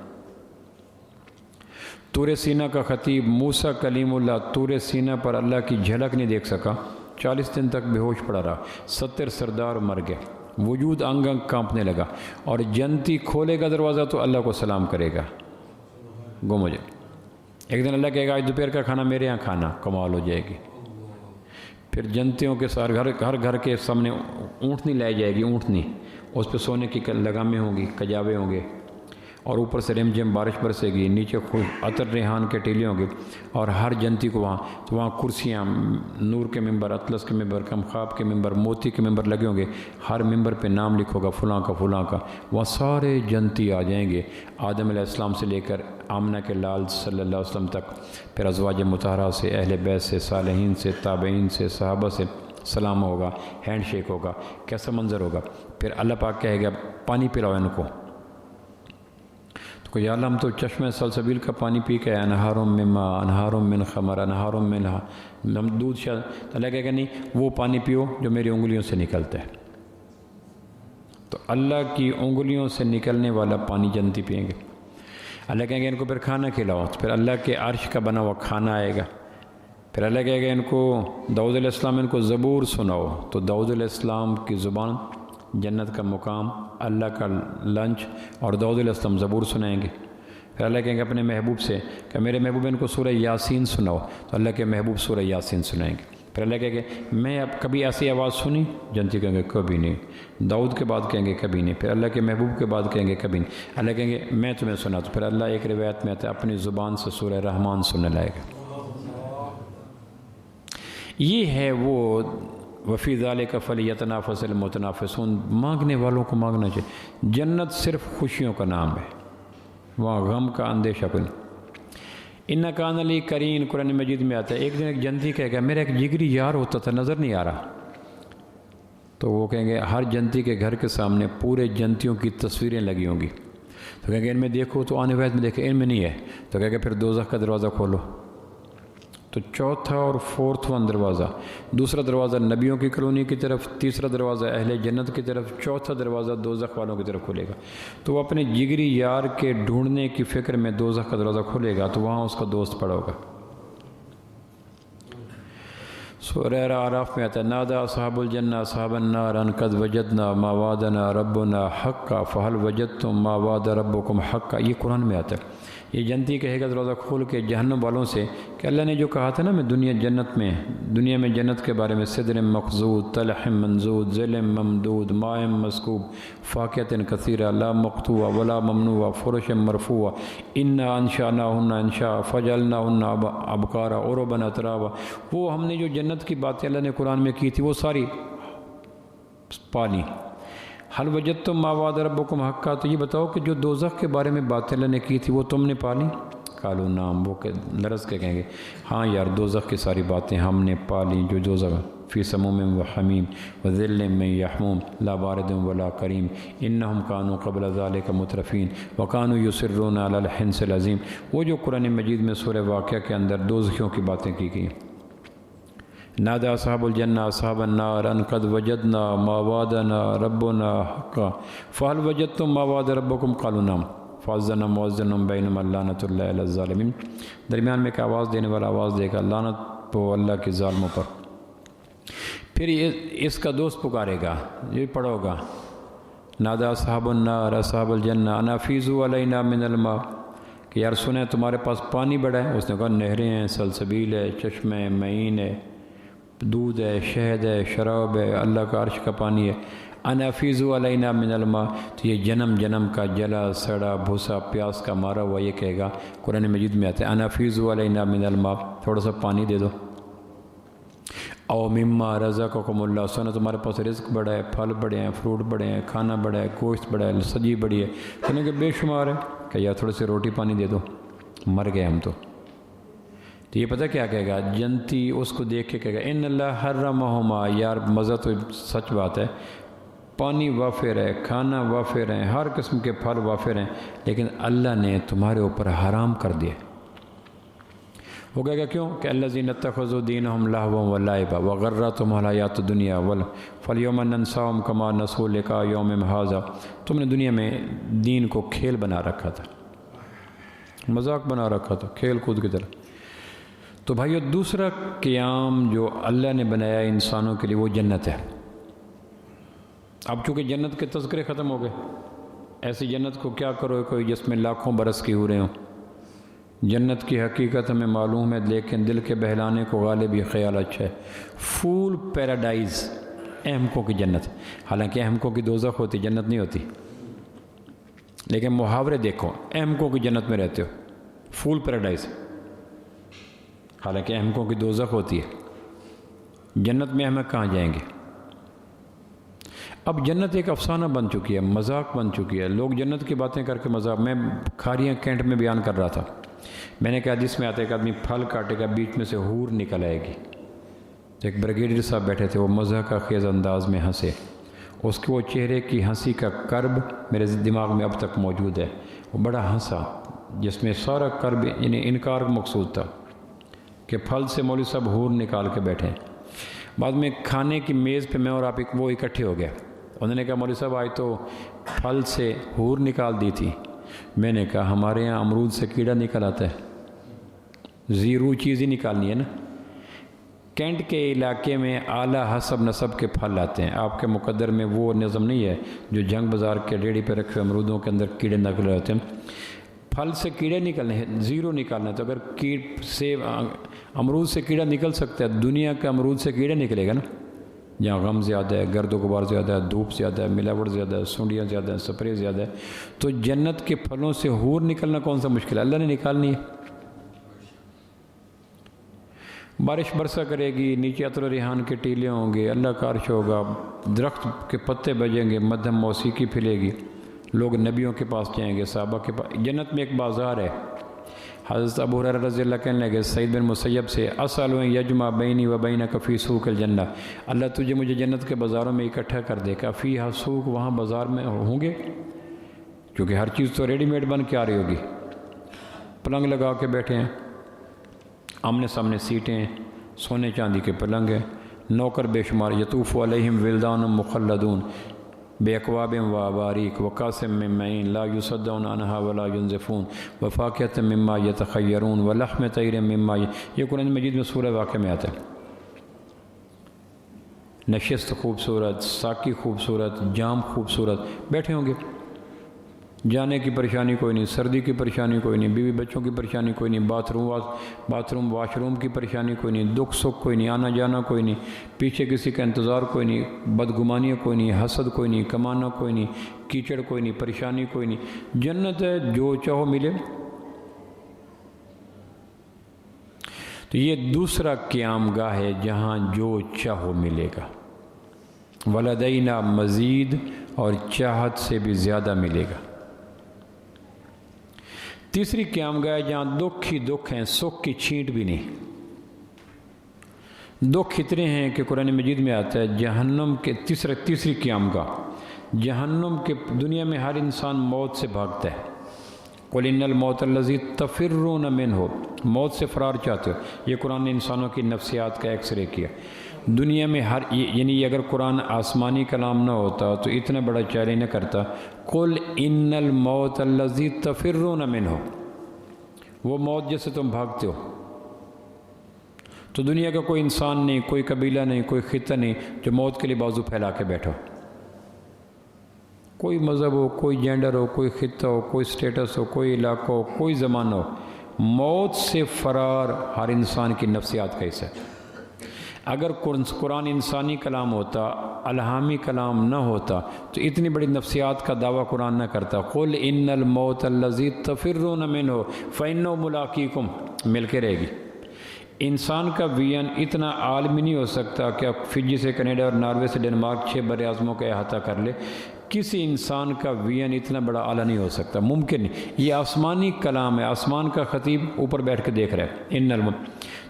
طور سینہ کا خطیب موسیٰ کلیم اللہ طور سینہ پر اللہ کی جھلک نہیں دیکھ سکا، 40 دن تک بے ہوش پڑا رہا، 70 سردار مر گئے، وجود انگ انگ کانپنے لگا، اور جنتی کھولے گا دروازہ تو اللہ کو سلام کرے گا، گم ہو جائے۔ ایک دن اللہ کہے گا آج دوپہر کا کھانا میرے یہاں کھانا، کمال ہو جائے گی۔ پھر جنتیوں کے ساتھ ہر گھر کے سامنے اونٹنی لائی جائے گی، اونٹنی، اس پہ سونے کی لگامیں ہوں گی، کجاوے ہوں گے، اور اوپر سے رم جم بارش برسے گی، نیچے عطر ریحان کے ٹیلے ہوں گے، اور ہر جنتی کو وہاں کرسیاں، نور کے ممبر، اطلس کے ممبر، کمخاب کے ممبر، موتی کے ممبر لگے ہوں گے، ہر ممبر پہ نام لکھو گا فلاں کا فلاں کا، وہاں سارے جنتی آ جائیں گے، آدم علیہ السلام سے لے کر آمنہ کے لال صلی اللہ علیہ وسلم تک، پھر ازواج مطہرہ سے، اہل بیت سے، صالحین سے، تابعین سے، صحابہ سے سلام ہوگا، ہینڈ شیک ہوگا، کیسا منظر ہوگا۔ پھر اللہ پاک کہے گا پانی پلاؤ ان کو، تو یا اللہ ہم تو چشمہ سلسبیل کا پانی پی کے انہارم من ماء، انہارم من خمر، انہارم من ہم دودھ شاید، اللہ کہے گا نہیں وہ پانی پیو جو میری انگلیوں سے نکلتا ہے۔ تو اللہ کی انگلیوں سے نکلنے والا پانی جنتی پئیں گے۔ اللہ کہیں گے ان کو پھر کھانا کھلاؤ، تو پھر اللہ کے عرش کا بنا ہوا کھانا آئے گا۔ پھر اللہ کہے گا ان کو داؤد علیہ السلام ان کو زبور سناؤ، تو داؤد علیہ السلام کی زبان، جنت کا مقام، اللہ کا لنچ، اور داؤد علیہ السلام زبور سنائیں گے۔ پھر اللہ کہیں گے اپنے محبوب سے کہ میرے محبوب ان کو سورہ یاسین سناؤ، تو اللہ کے محبوب سورہ یاسین سنائیں گے۔ پھر اللہ کہیں گے میں اب کبھی ایسی آواز سنی؟ جنتی کہیں گے کبھی نہیں۔ داؤد کے بعد کہیں گے کبھی نہیں۔ پھر اللہ کے محبوب کے بعد کہیں گے کبھی نہیں۔ اللہ کہیں گے میں تمہیں سنا، تو پھر اللہ ایک روایت میں آتا ہے اپنی زبان سے سورہ رحمان سننے لائے گا۔ یہ ہے وہ وفی ذالک فلیتنافس المتنافسون، مانگنے والوں کو مانگنا چاہیے۔ جنت صرف خوشیوں کا نام ہے، وہاں غم کا اندیشہ کوئی نہیں۔ ان کان علی کرین، قرآن مجید میں آتا ہے ایک دن ایک جنتی کہے گا میرا ایک جگری یار ہوتا تھا نظر نہیں آ رہا، تو وہ کہیں گے ہر جنتی کے گھر کے سامنے پورے جنتیوں کی تصویریں لگی ہوں گی، تو کہیں گے ان میں دیکھو، تو آنے وقت میں دیکھے ان میں نہیں ہے، تو کہیں گے پھر دوزخ کا دروازہ کھولو، تو چوتھا اور فورتھ ون دروازہ، دوسرا دروازہ نبیوں کی کالونی کی طرف، تیسرا دروازہ اہل جنت کی طرف، چوتھا دروازہ دوزخ والوں کی طرف کھلے گا۔ تو وہ اپنے جگری یار کے ڈھونڈنے کی فکر میں دوزخ کا دروازہ کھلے گا، تو وہاں اس کا دوست پڑا ہوگا۔ سورہ اعراف میں آتا ہے نادا اصحاب الجنہ اصحاب النار ان قد وجدنا ما وعدنا ربنا حقا فهل وجدتم ما وعد ربكم حقا، یہ قرآن میں آتا ہے۔ یہ جنتی کہے گا دروازہ کھول کے جہنم والوں سے کہ اللہ نے جو کہا تھا نا میں دنیا میں جنت کے بارے میں صدر مخضود طلح منضود ظل ممدود ماء مسکوب فاکہۃ کثیرہ لا مقطوعہ ولا ممنوعہ فرش مرفوعہ انا انشأناہن انشاء فجعلناہن ابکارا عربا اترابا، وہ ہم نے جو جنت کی باتیں اللہ نے قرآن میں کی تھی وہ ساری پالی۔ حل وجدتم ما وعد ربکم حقا، تو یہ بتاؤ کہ جو دوزخ کے بارے میں باتیں اللہ نے کی تھی وہ تم نے پالی؟ قالوا نعم، وہ لرز کے کہیں گے ہاں یار دوزخ کی ساری باتیں ہم نے پالی۔ جو دوزخ فی سموم و حمیم وذل من یحموم لا بارد ولا کریم انہم کانوا قبل ذلک مترفین وکانوا یصرون علی الحنث العظیم، وہ جو قرآن مجید میں سورہ واقعہ کے اندر دوزخیوں کی باتیں کی گئی۔ نادى اصحاب الجنہ اصحاب النار ان قد وجدنا ما وعدنا ربنا حقا فهل وجدتم ما وعد ربكم قالوا نعم فاذن مؤذن بینہم لعنۃ اللہ علی الظالمین، درمیان میں ایک آواز دینے والا آواز دے گا لعنت ہو اللہ کے ظالموں پر۔ پھر اس کا دوست پکارے گا، یہ پڑھو گا نادى اصحاب النار اصحاب الجنہ ان افیضوا علینا من الماء، کہ یار سنیں تمہارے پاس پانی بڑا ہے؟ اس نے کہا نہریں ہیں، سلسبیل ہے، چشمے ہیں، معین ہے، دودھ ہے، شہد ہے، شراب ہے، اللہ کا عرش کا پانی ہے۔ انا افیضوا علینا من الماء، تو یہ جنم کا جلا سڑا بھوسا پیاس کا مارا ہوا یہ کہے گا، قرآن مجید میں آتا ہے انا افیضوا علینا من الماء، تھوڑا سا پانی دے دو۔ او مما رزقکم اللہ، سنا تمہارے پاس رزق بڑا ہے، پھل بڑے ہیں، فروٹ بڑے ہیں، کھانا بڑا ہے، گوشت بڑا ہے، سبزی بڑی ہے، سنے کہ بے شمار ہے، کہ یار تھوڑے سے روٹی پانی دے دو، مر گئے ہم تو یہ پتہ کیا کہے گا جنتی اس کو دیکھ کے کہے گا ان اللہ حرمہما، یار مزہ تو سچ بات ہے، پانی وافر ہے، کھانا وافر ہے، ہر قسم کے پھل وافر ہیں، لیکن اللہ نے تمہارے اوپر حرام کر دیا۔ وہ کہے گا کیوں؟ کہ الذین اتخذوا دینہم لہوا ولعبا وغرتہم الحیاۃ الدنیا فالیوم ننساہم کما نسوا لقاء یومہم ھذا، تم نے دنیا میں دین کو کھیل بنا رکھا تھا، مذاق بنا رکھا تھا، کھیل کود کی طرح۔ تو بھائیو دوسرا قیام جو اللہ نے بنایا انسانوں کے لیے وہ جنت ہے۔ اب چونکہ جنت کے تذکرے ختم ہو گئے، ایسی جنت کو کیا کرو کوئی جس میں لاکھوں برس کی ہو رہے ہوں، جنت کی حقیقت ہمیں معلوم ہے لیکن دل کے بہلانے کو غالب یہ خیال اچھا ہے۔ فول پیراڈائز، احمقوں کی جنت، حالانکہ احمقوں کی دوزخ ہوتی، جنت نہیں ہوتی، لیکن محاورے دیکھو، احمقوں کی جنت میں رہتے ہو، فول پیراڈائز، حالانکہ احمقوں کی دوزخ ہوتی ہے، جنت میں احمق کہاں جائیں گے؟ اب جنت ایک افسانہ بن چکی ہے، مذاق بن چکی ہے، لوگ جنت کی باتیں کر کے مذاق، میں کھاریاں کینٹ میں بیان کر رہا تھا، میں نے کہا حدیث میں آتا ہے ایک آدمی پھل کاٹے گا بیچ میں سے حور نکل آئے گی، تو ایک بریگیڈیئر صاحب بیٹھے تھے، وہ مزاح کا خیز انداز میں ہنسے، اس کے وہ چہرے کی ہنسی کا کرب میرے دماغ میں اب تک موجود ہے، وہ بڑا ہنسا جس میں سارا کرب یعنی انکار مقصود تھا کہ پھل سے مولوی صاحب حور نکال کے بیٹھے۔ بعد میں کھانے کی میز پہ میں اور آپ وہ اکٹھے ہو گئے، انہوں نے کہا مولوی صاحب آج تو پھل سے حور نکال دی تھی، میں نے کہا ہمارے ہاں امرود سے کیڑا نکل آتا ہے، زیرو چیز ہی نکالنی ہے نا۔ کینٹ کے علاقے میں اعلیٰ حسب نسب کے پھل آتے ہیں، آپ کے مقدر میں وہ نظم نہیں ہے جو جنگ بازار کے ریڑھی پہ رکھے امرودوں کے اندر کیڑے نکل رہے ہوتے ہیں، پھل سے کیڑے نکلنے ہیں، زیرو نکالنا ہے، تو اگر امرود سے کیڑا نکل سکتا ہے، دنیا کا امرود سے کیڑا نکلے گا نا، جہاں غم زیادہ ہے، گرد و غبار زیادہ ہے، دھوپ زیادہ ہے، ملاوٹ زیادہ ہے، سونڈیاں زیادہ ہیں، سپرے زیادہ ہے، تو جنت کے پھلوں سے حور نکلنا کون سا مشکل ہے؟ اللہ نے نکالنی ہے۔ بارش برسا کرے گی، نیچے عطر و ریحان کے ٹیلے ہوں گے، اللہ کا عرش ہوگا، درخت کے پتے بجیں گے، مدھم موسیقی پھیلے گی، لوگ نبیوں کے پاس جائیں گے، صحابہ کے پاس۔ جنت میں ایک بازار ہے، حضرت ابو ہریرہ رضی اللہ کہنے لگے سعید بن مسیب سے، اسأل یجمع بینی و بینک فی سوق الجنہ، اللہ تجھے مجھے جنت کے بازاروں میں اکٹھا کر دے گا، فیہا سوق، وہاں بازار میں ہوں گے، کیونکہ ہر چیز تو ریڈی میڈ بن کے آ رہی ہوگی، پلنگ لگا کے بیٹھے ہیں، آمنے سامنے سیٹیں ہیں، سونے چاندی کے پلنگ ہیں، نوکر بے شمار، یطوف علیہم ولدان مخلدون باکواب و اباریک وکاسم من معین لا یصدعون عنہا ولا ینزفون وفاکہۃ مما یتخیرون ولحم طیر مما، یہ قرآن مجید میں سورہ واقعہ میں آتا ہے۔ نشست خوبصورت، ساقی خوبصورت، جام خوبصورت، بیٹھے ہوں گے، جانے کی پریشانی کوئی نہیں، سردی کی پریشانی کوئی نہیں، بیوی بچوں کی پریشانی کوئی نہیں، باتھ روم واش روم کی پریشانی کوئی نہیں، دکھ سکھ کوئی نہیں، آنا جانا کوئی نہیں، پیچھے کسی کا انتظار کوئی نہیں، بدگمانیاں کوئی نہیں، حسد کوئی نہیں، کمانا کوئی نہیں، کیچڑ کوئی نہیں، پریشانی کوئی نہیں، جنت ہے جو چاہو ملے۔ تو یہ دوسرا قیام گاہ ہے جہاں جو چاہو ملے گا، ولدینا مزید، اور چاہت سے بھی زیادہ ملے گا۔ تیسری قیام گاہ ہے جہاں دکھ ہی دکھ ہیں، سکھ کی چھینٹ بھی نہیں۔ دکھ اتنے ہیں کہ قرآن مجید میں آتا ہے جہنم کے تیسری قیام گاہ، جہنم کے دنیا میں ہر انسان موت سے بھاگتا ہے۔ قُلْ إِنَّ الْمَوْتَ الَّذِي تَفِرُّونَ مِنْهُ، موت سے فرار چاہتے ہو۔ یہ قرآن نے انسانوں کی نفسیات کا ایکس رے کیا۔ دنیا میں یعنی اگر قرآن آسمانی کلام نہ ہوتا تو اتنا بڑا چیلنج نہ کرتا، قُلْ إِنَّ الْمَوْتَ الَّذِي تَفِرُّونَ مِنْهُ، وہ موت جیسے تم بھاگتے ہو۔ تو دنیا کا کوئی انسان نہیں، کوئی قبیلہ نہیں، کوئی خطہ نہیں جو موت کے لیے بازو پھیلا کے بیٹھو۔ کوئی مذہب ہو، کوئی جینڈر ہو، کوئی خطہ ہو، کوئی سٹیٹس ہو، کوئی علاقہ ہو، کوئی زمانہ ہو، موت سے فرار ہر انسان کی نفسیات کا حصہ ہے۔ اگر قرآن انسانی کلام ہوتا، الہامی کلام نہ ہوتا تو اتنی بڑی نفسیات کا دعویٰ قرآن نہ کرتا۔ قُلْ إِنَّ الْمَوْتَ الَّذِي تَفِرُّونَ مِنْهُ فَإِنَّهُ مُلَاقِيكُمْ، مل کے رہے گی۔ انسان کا ویژن اتنا عالمی نہیں ہو سکتا کہ اب فجی سے کینیڈا اور ناروے سے ڈنمارک 6 بر اعظموں کا احاطہ کر لے۔ کسی انسان کا ویژن اتنا بڑا اعلیٰ نہیں ہو سکتا، ممکن نہیں۔ یہ آسمانی کلام ہے، آسمان کا خطیب اوپر بیٹھ کے دیکھ رہا ہے۔ ان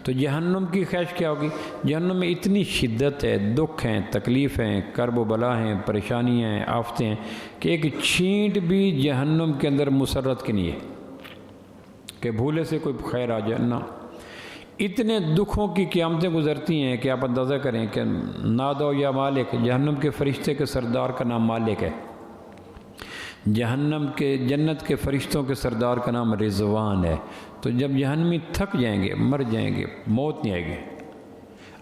تو جہنم کی خیش کیا ہوگی؟ جہنم میں اتنی شدت ہے، دکھ ہیں، تکلیف ہیں، کرب و بلا ہیں، پریشانیاں ہیں، آفتیں ہیں کہ ایک چھینٹ بھی جہنم کے اندر مسرت کی نہیں ہے کہ بھولے سے کوئی خیر آ جائے نہ۔ اتنے دکھوں کی قیامتیں گزرتی ہیں کہ آپ اندازہ کریں کہ نادو یا مالک، جہنم کے فرشتے کے سردار کا نام مالک ہے، جہنم کے جنت کے فرشتوں کے سردار کا نام رضوان ہے۔ تو جب جہنمی تھک جائیں گے، مر جائیں گے، موت نہیں آئے گی،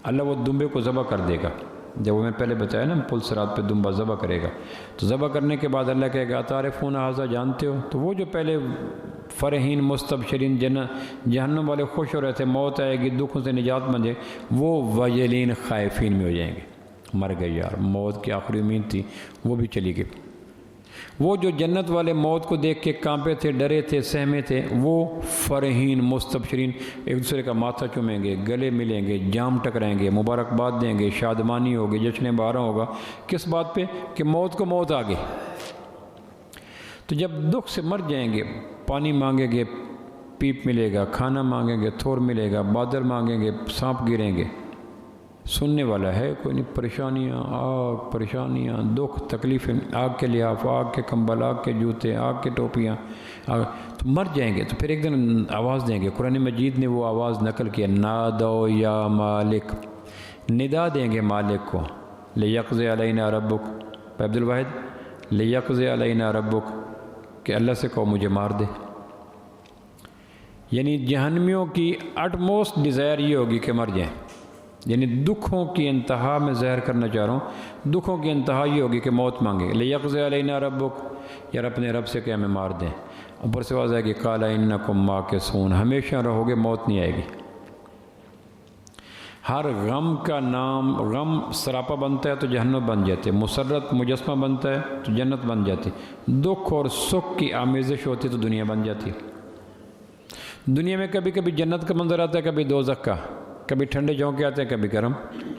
اللہ وہ دمبے کو ذبح کر دے گا۔ جب وہ میں پہلے بتایا نا پل صراط پہ دمبا ذبح کرے گا، تو ذبح کرنے کے بعد اللہ کہے گا تعرفون ھذا، جانتے ہو؟ تو وہ جو پہلے فرحین مستبشرین جہنم والے خوش ہو رہے تھے موت آئے گی، دکھوں سے نجات مندے، وہ وجلین خائفین میں ہو جائیں گے، مر گئے یار، موت کی آخری امید تھی وہ بھی چلی گئی۔ وہ جو جنت والے موت کو دیکھ کے کانپے تھے، ڈرے تھے، سہمے تھے، وہ فرحین مستبشرین ایک دوسرے کا ماتھا چومیں گے، گلے ملیں گے، جام ٹکرائیں گے، مبارکباد دیں گے، شادمانی ہوگی، جشن بہارا ہوگا۔ کس بات پہ؟ کہ موت کو موت آ گئی۔ تو جب دکھ سے مر جائیں گے، پانی مانگیں گے پیپ ملے گا، کھانا مانگیں گے تھور ملے گا، بادل مانگیں گے سانپ گریں گے، سننے والا ہے کوئی نہیں۔ پریشانیاں، آگ، پریشانیاں، دکھ، تکلیفیں، آگ کے لحاف، آگ کے کمبل، آگ کے جوتے، آگ کے ٹوپیاں، تو مر جائیں گے۔ تو پھر ایک دن آواز دیں گے، قرآن مجید نے وہ آواز نقل کیا، نادو یا مالک، ندا دیں گے مالک کو، لیقضی علینا ربک، عبد الواحد، لیقضی علینا ربک، کہ اللہ سے کہو مجھے مار دے۔ یعنی جہنمیوں کی اٹ موسٹ ڈیزائر یہ ہوگی کہ مر جائیں، یعنی دکھوں کی انتہا میں ظاہر کرنا چاہ رہا ہوں، دکھوں کی انتہا یہ ہوگی کہ موت مانگے، لیقضی علینا ربک، یار اپنے رب سے کہ ہمیں مار دیں۔ اوپر سے آواز آئے گی قال انکم ماکثون، ہمیشہ رہو گے، موت نہیں آئے گی۔ ہر غم کا نام، غم سراپا بنتا ہے تو جہنم بن جاتے، مسرت مجسمہ بنتا ہے تو جنت بن جاتی، دکھ اور سکھ کی آمیزش ہوتی تو دنیا بن جاتی۔ دنیا میں کبھی کبھی جنت کا منظر آتا ہے، کبھی دوزخ کا، کبھی ٹھنڈے جھونکے آتے ہیں، کبھی گرم۔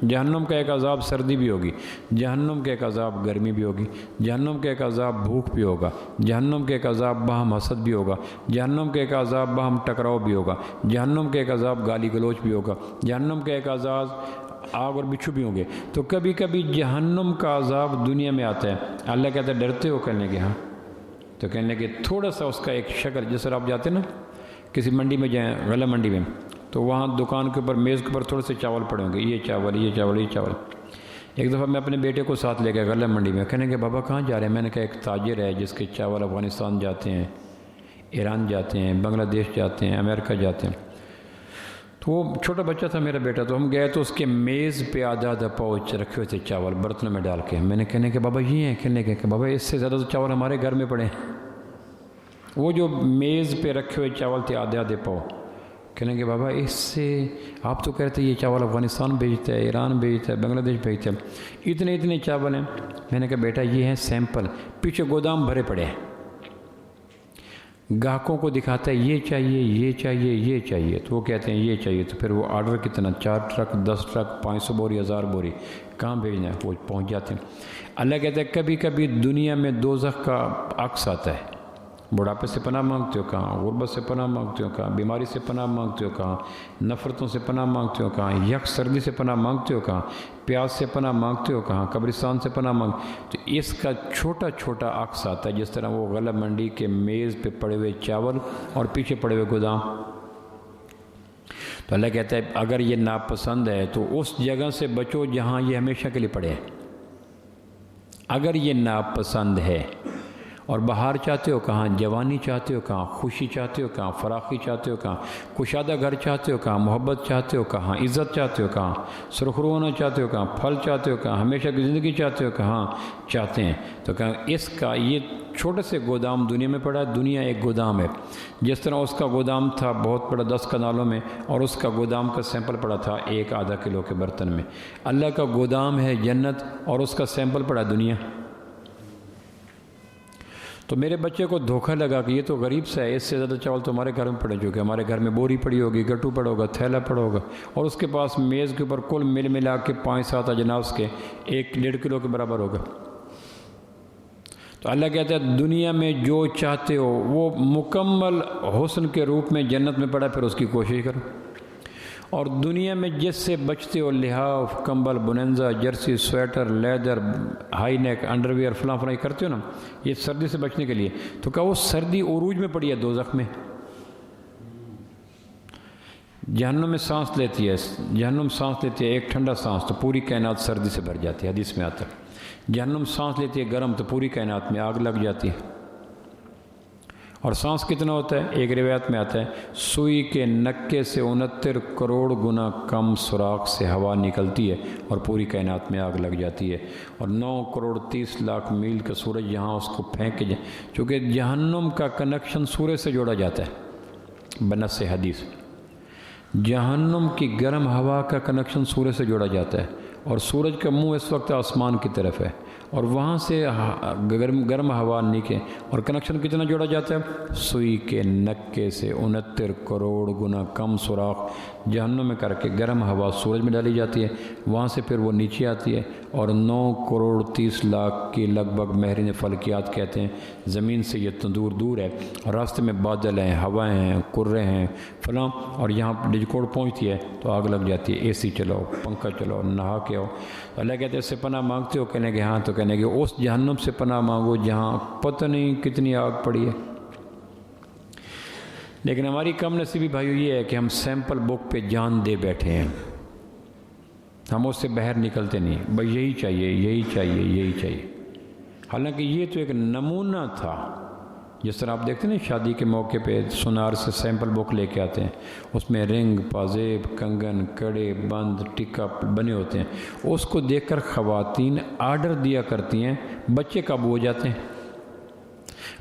جہنم کا ایک عذاب سردی بھی ہوگی، جہنم کے ایک عذاب گرمی بھی ہوگی، جہنم کے ایک عذاب بھوک بھی ہوگا، جہنم کے ایک عذاب باہم حسد بھی ہوگا، جہنم کے ایک عذاب باہم ٹکراؤ بھی ہوگا، جہنم کے ایک عذاب گالی گلوچ بھی ہوگا، جہنم کے ایک عذاب آگ اور بچھو بھی ہوں گے۔ تو کبھی کبھی جہنم کا عذاب دنیا میں آتا ہے، اللہ کہتا ہے ڈرتے ہو؟ کہنے کے ہاں، تو کہنے کے تھوڑا سا اس کا ایک شکل، جس طرح آپ جاتے ہیں نا کسی منڈی میں جائیں، غلہ منڈی میں، تو وہاں دکان کے اوپر میز کے اوپر تھوڑے سے چاول پڑے ہوں گے، یہ چاول، یہ چاول، یہ چاول۔ ایک دفعہ میں اپنے بیٹے کو ساتھ لے گیا غلہ منڈی میں، کہنے کہ بابا کہاں جا رہے ہیں؟ میں نے کہا ایک تاجر ہے جس کے چاول افغانستان جاتے ہیں، ایران جاتے ہیں، بنگلہ دیش جاتے ہیں، امریکہ جاتے ہیں۔ تو وہ چھوٹا بچہ تھا میرا بیٹا، تو ہم گئے تو اس کے میز پہ آدھا آدھا پاؤچ رکھے ہوئے تھے چاول برتنوں میں ڈال کے۔ میں نے کہنے کہ بابا یہ ہیں، کہنے کہ بابا اس سے زیادہ تو چاول ہمارے گھر میں پڑے ہیں۔ وہ جو میز پہ رکھے ہوئے چاول تھے آدھے آدھے پاؤ، کہنے کہ بابا اس سے آپ تو کہتے ہیں یہ چاول افغانستان بھیجتا ہے، ایران بھیجتا ہے، بنگلہ دیش بھیجتا ہے، اتنے چاول ہیں۔ میں نے کہا بیٹا یہ ہیں سیمپل، پیچھے گودام بھرے پڑے ہیں، گاہکوں کو دکھاتا ہے یہ چاہیے یہ چاہیے یہ چاہیے، تو وہ کہتے ہیں یہ چاہیے، تو پھر وہ آرڈر کتنا، 4 ٹرک 10 ٹرک 500 بوری 1000 بوری کہاں بھیجنا ہے، وہ پہنچ جاتے ہیں۔ اللہ کہتا ہے کبھی کبھی دنیا میں دوزخ کا عکس آتا ہے، بڑھاپے سے پناہ مانگتے ہو کہاں، غربت سے پناہ مانگتے ہو کہاں، بیماری سے پناہ مانگتے ہو کہاں، نفرتوں سے پناہ مانگتے ہو کہاں، یک سردی سے پناہ مانگتے ہو کہاں، پیاس سے پناہ مانگتے ہو کہاں، قبرستان سے پناہ تو اس کا چھوٹا چھوٹا عکس آتا ہے، جس طرح وہ غلہ منڈی کے میز پہ پڑے ہوئے چاول اور پیچھے پڑے ہوئے گودام۔ تو اللہ کہتا ہے اگر یہ ناپسند ہے تو اس جگہ سے بچو جہاں یہ ہمیشہ کے لیے پڑے ہیں۔ اگر یہ ناپسند ہے، اور بہار چاہتے ہو کہاں، جوانی چاہتے ہو کہاں، خوشی چاہتے ہو کہاں، فراخی چاہتے ہو کہاں، کشادہ گھر چاہتے ہو کہاں، محبت چاہتے ہو کہاں، عزت چاہتے ہو کہاں، سرخرو ہونا چاہتے ہو کہاں، پھل چاہتے ہو کہاں، ہمیشہ کی زندگی چاہتے ہو کہاں چاہتے ہیں، تو کہاں اس کا یہ چھوٹے سے گودام دنیا میں پڑا ہے۔ دنیا ایک گودام ہے، جس طرح اس کا گودام تھا بہت بڑا 10 کنالوں میں، اور اس کا گودام کا سیمپل پڑا تھا 1-1.5 کلو کے برتن میں۔ اللہ کا گودام ہے جنت، اور اس کا سیمپل پڑا دنیا۔ تو میرے بچے کو دھوکہ لگا کہ یہ تو غریب سا ہے، اس سے زیادہ چاول تو ہمارے گھر میں پڑے چکے، ہمارے گھر میں بوری پڑی ہوگی، گٹو پڑا ہوگا، تھیلا پڑا ہوگا، اور اس کے پاس میز کے اوپر کل ملا کے 5-7 اجناس کے 1-1.5 کلو کے برابر ہوگا۔ تو اللہ کہتا ہے دنیا میں جو چاہتے ہو وہ مکمل حسن کے روپ میں جنت میں پڑا، پھر اس کی کوشش کرو۔ اور دنیا میں جس سے بچتے ہو، لحاف، کمبل، بننزا، jersey, sweater, leather, high neck, underwear, فلاں کرتے ہو نا، یہ سردی سے بچنے کے لیے، تو کہا وہ سردی عروج میں پڑی ہے دوزخ میں۔ جہنم میں سانس لیتی ہے، جہنم سانس لیتی ہے ایک ٹھنڈا سانس تو پوری کائنات سردی سے بھر جاتی ہے، حدیث میں آتا ہے۔ جہنم سانس لیتی ہے گرم تو پوری کائنات میں آگ لگ جاتی ہے۔ اور سانس کتنا ہوتا ہے؟ ایک روایت میں آتا ہے سوئی کے نکے سے 69 کروڑ گنا کم سوراخ سے ہوا نکلتی ہے اور پوری کائنات میں آگ لگ جاتی ہے، اور 9 کروڑ 30 لاکھ میل کا سورج یہاں اس کو پھینک جائے، چونکہ جہنم کا کنیکشن سورج سے جوڑا جاتا ہے بنص حدیث۔ جہنم کی گرم ہوا کا کنیکشن سورج سے جوڑا جاتا ہے، اور سورج کا منہ اس وقت آسمان کی طرف ہے، اور وہاں سے گرم ہوا نکے، اور کنیکشن کتنا جوڑا جاتا ہے؟ سوئی کے نکے سے 69 کروڑ گنا کم سوراخ جہنم میں کر کے گرم ہوا سورج میں ڈالی جاتی ہے، وہاں سے پھر وہ نیچے آتی ہے، اور 9 کروڑ 30 لاکھ کی لگ بھگ ماہرین فلکیات کہتے ہیں زمین سے یہ تندور دور ہے، اور راستے میں بادل ہیں، ہوائیں ہیں، کرے ہیں، فلاں، اور یہاں ڈجکوڑ پہنچتی ہے تو آگ لگ جاتی ہے۔ اے سی چلاؤ، پنکھا چلاؤ، نہا کے آؤ۔ اللہ کہتے ہیں اس سے پناہ مانگتے ہو؟ کہنے کہ ہاں، تو کہنے کہ اس جہنم سے پناہ مانگو جہاں پتہ نہیں کتنی آگ پڑی ہے۔ لیکن ہماری کم نصیبی بھائیو یہ ہے کہ ہم سیمپل بک پہ جان دے بیٹھے ہیں، ہم اس سے باہر نکلتے نہیں، بھائی یہی چاہیے یہی چاہیے یہی چاہیے، حالانکہ یہ تو ایک نمونہ تھا۔ جس طرح آپ دیکھتے ہیں نا شادی کے موقع پہ سونار سے سیمپل بک لے کے آتے ہیں، اس میں رنگ، پازیب، کنگن، کڑے، بند، ٹکا بنے ہوتے ہیں، اس کو دیکھ کر خواتین آرڈر دیا کرتی ہیں، بچے قابو ہو جاتے ہیں۔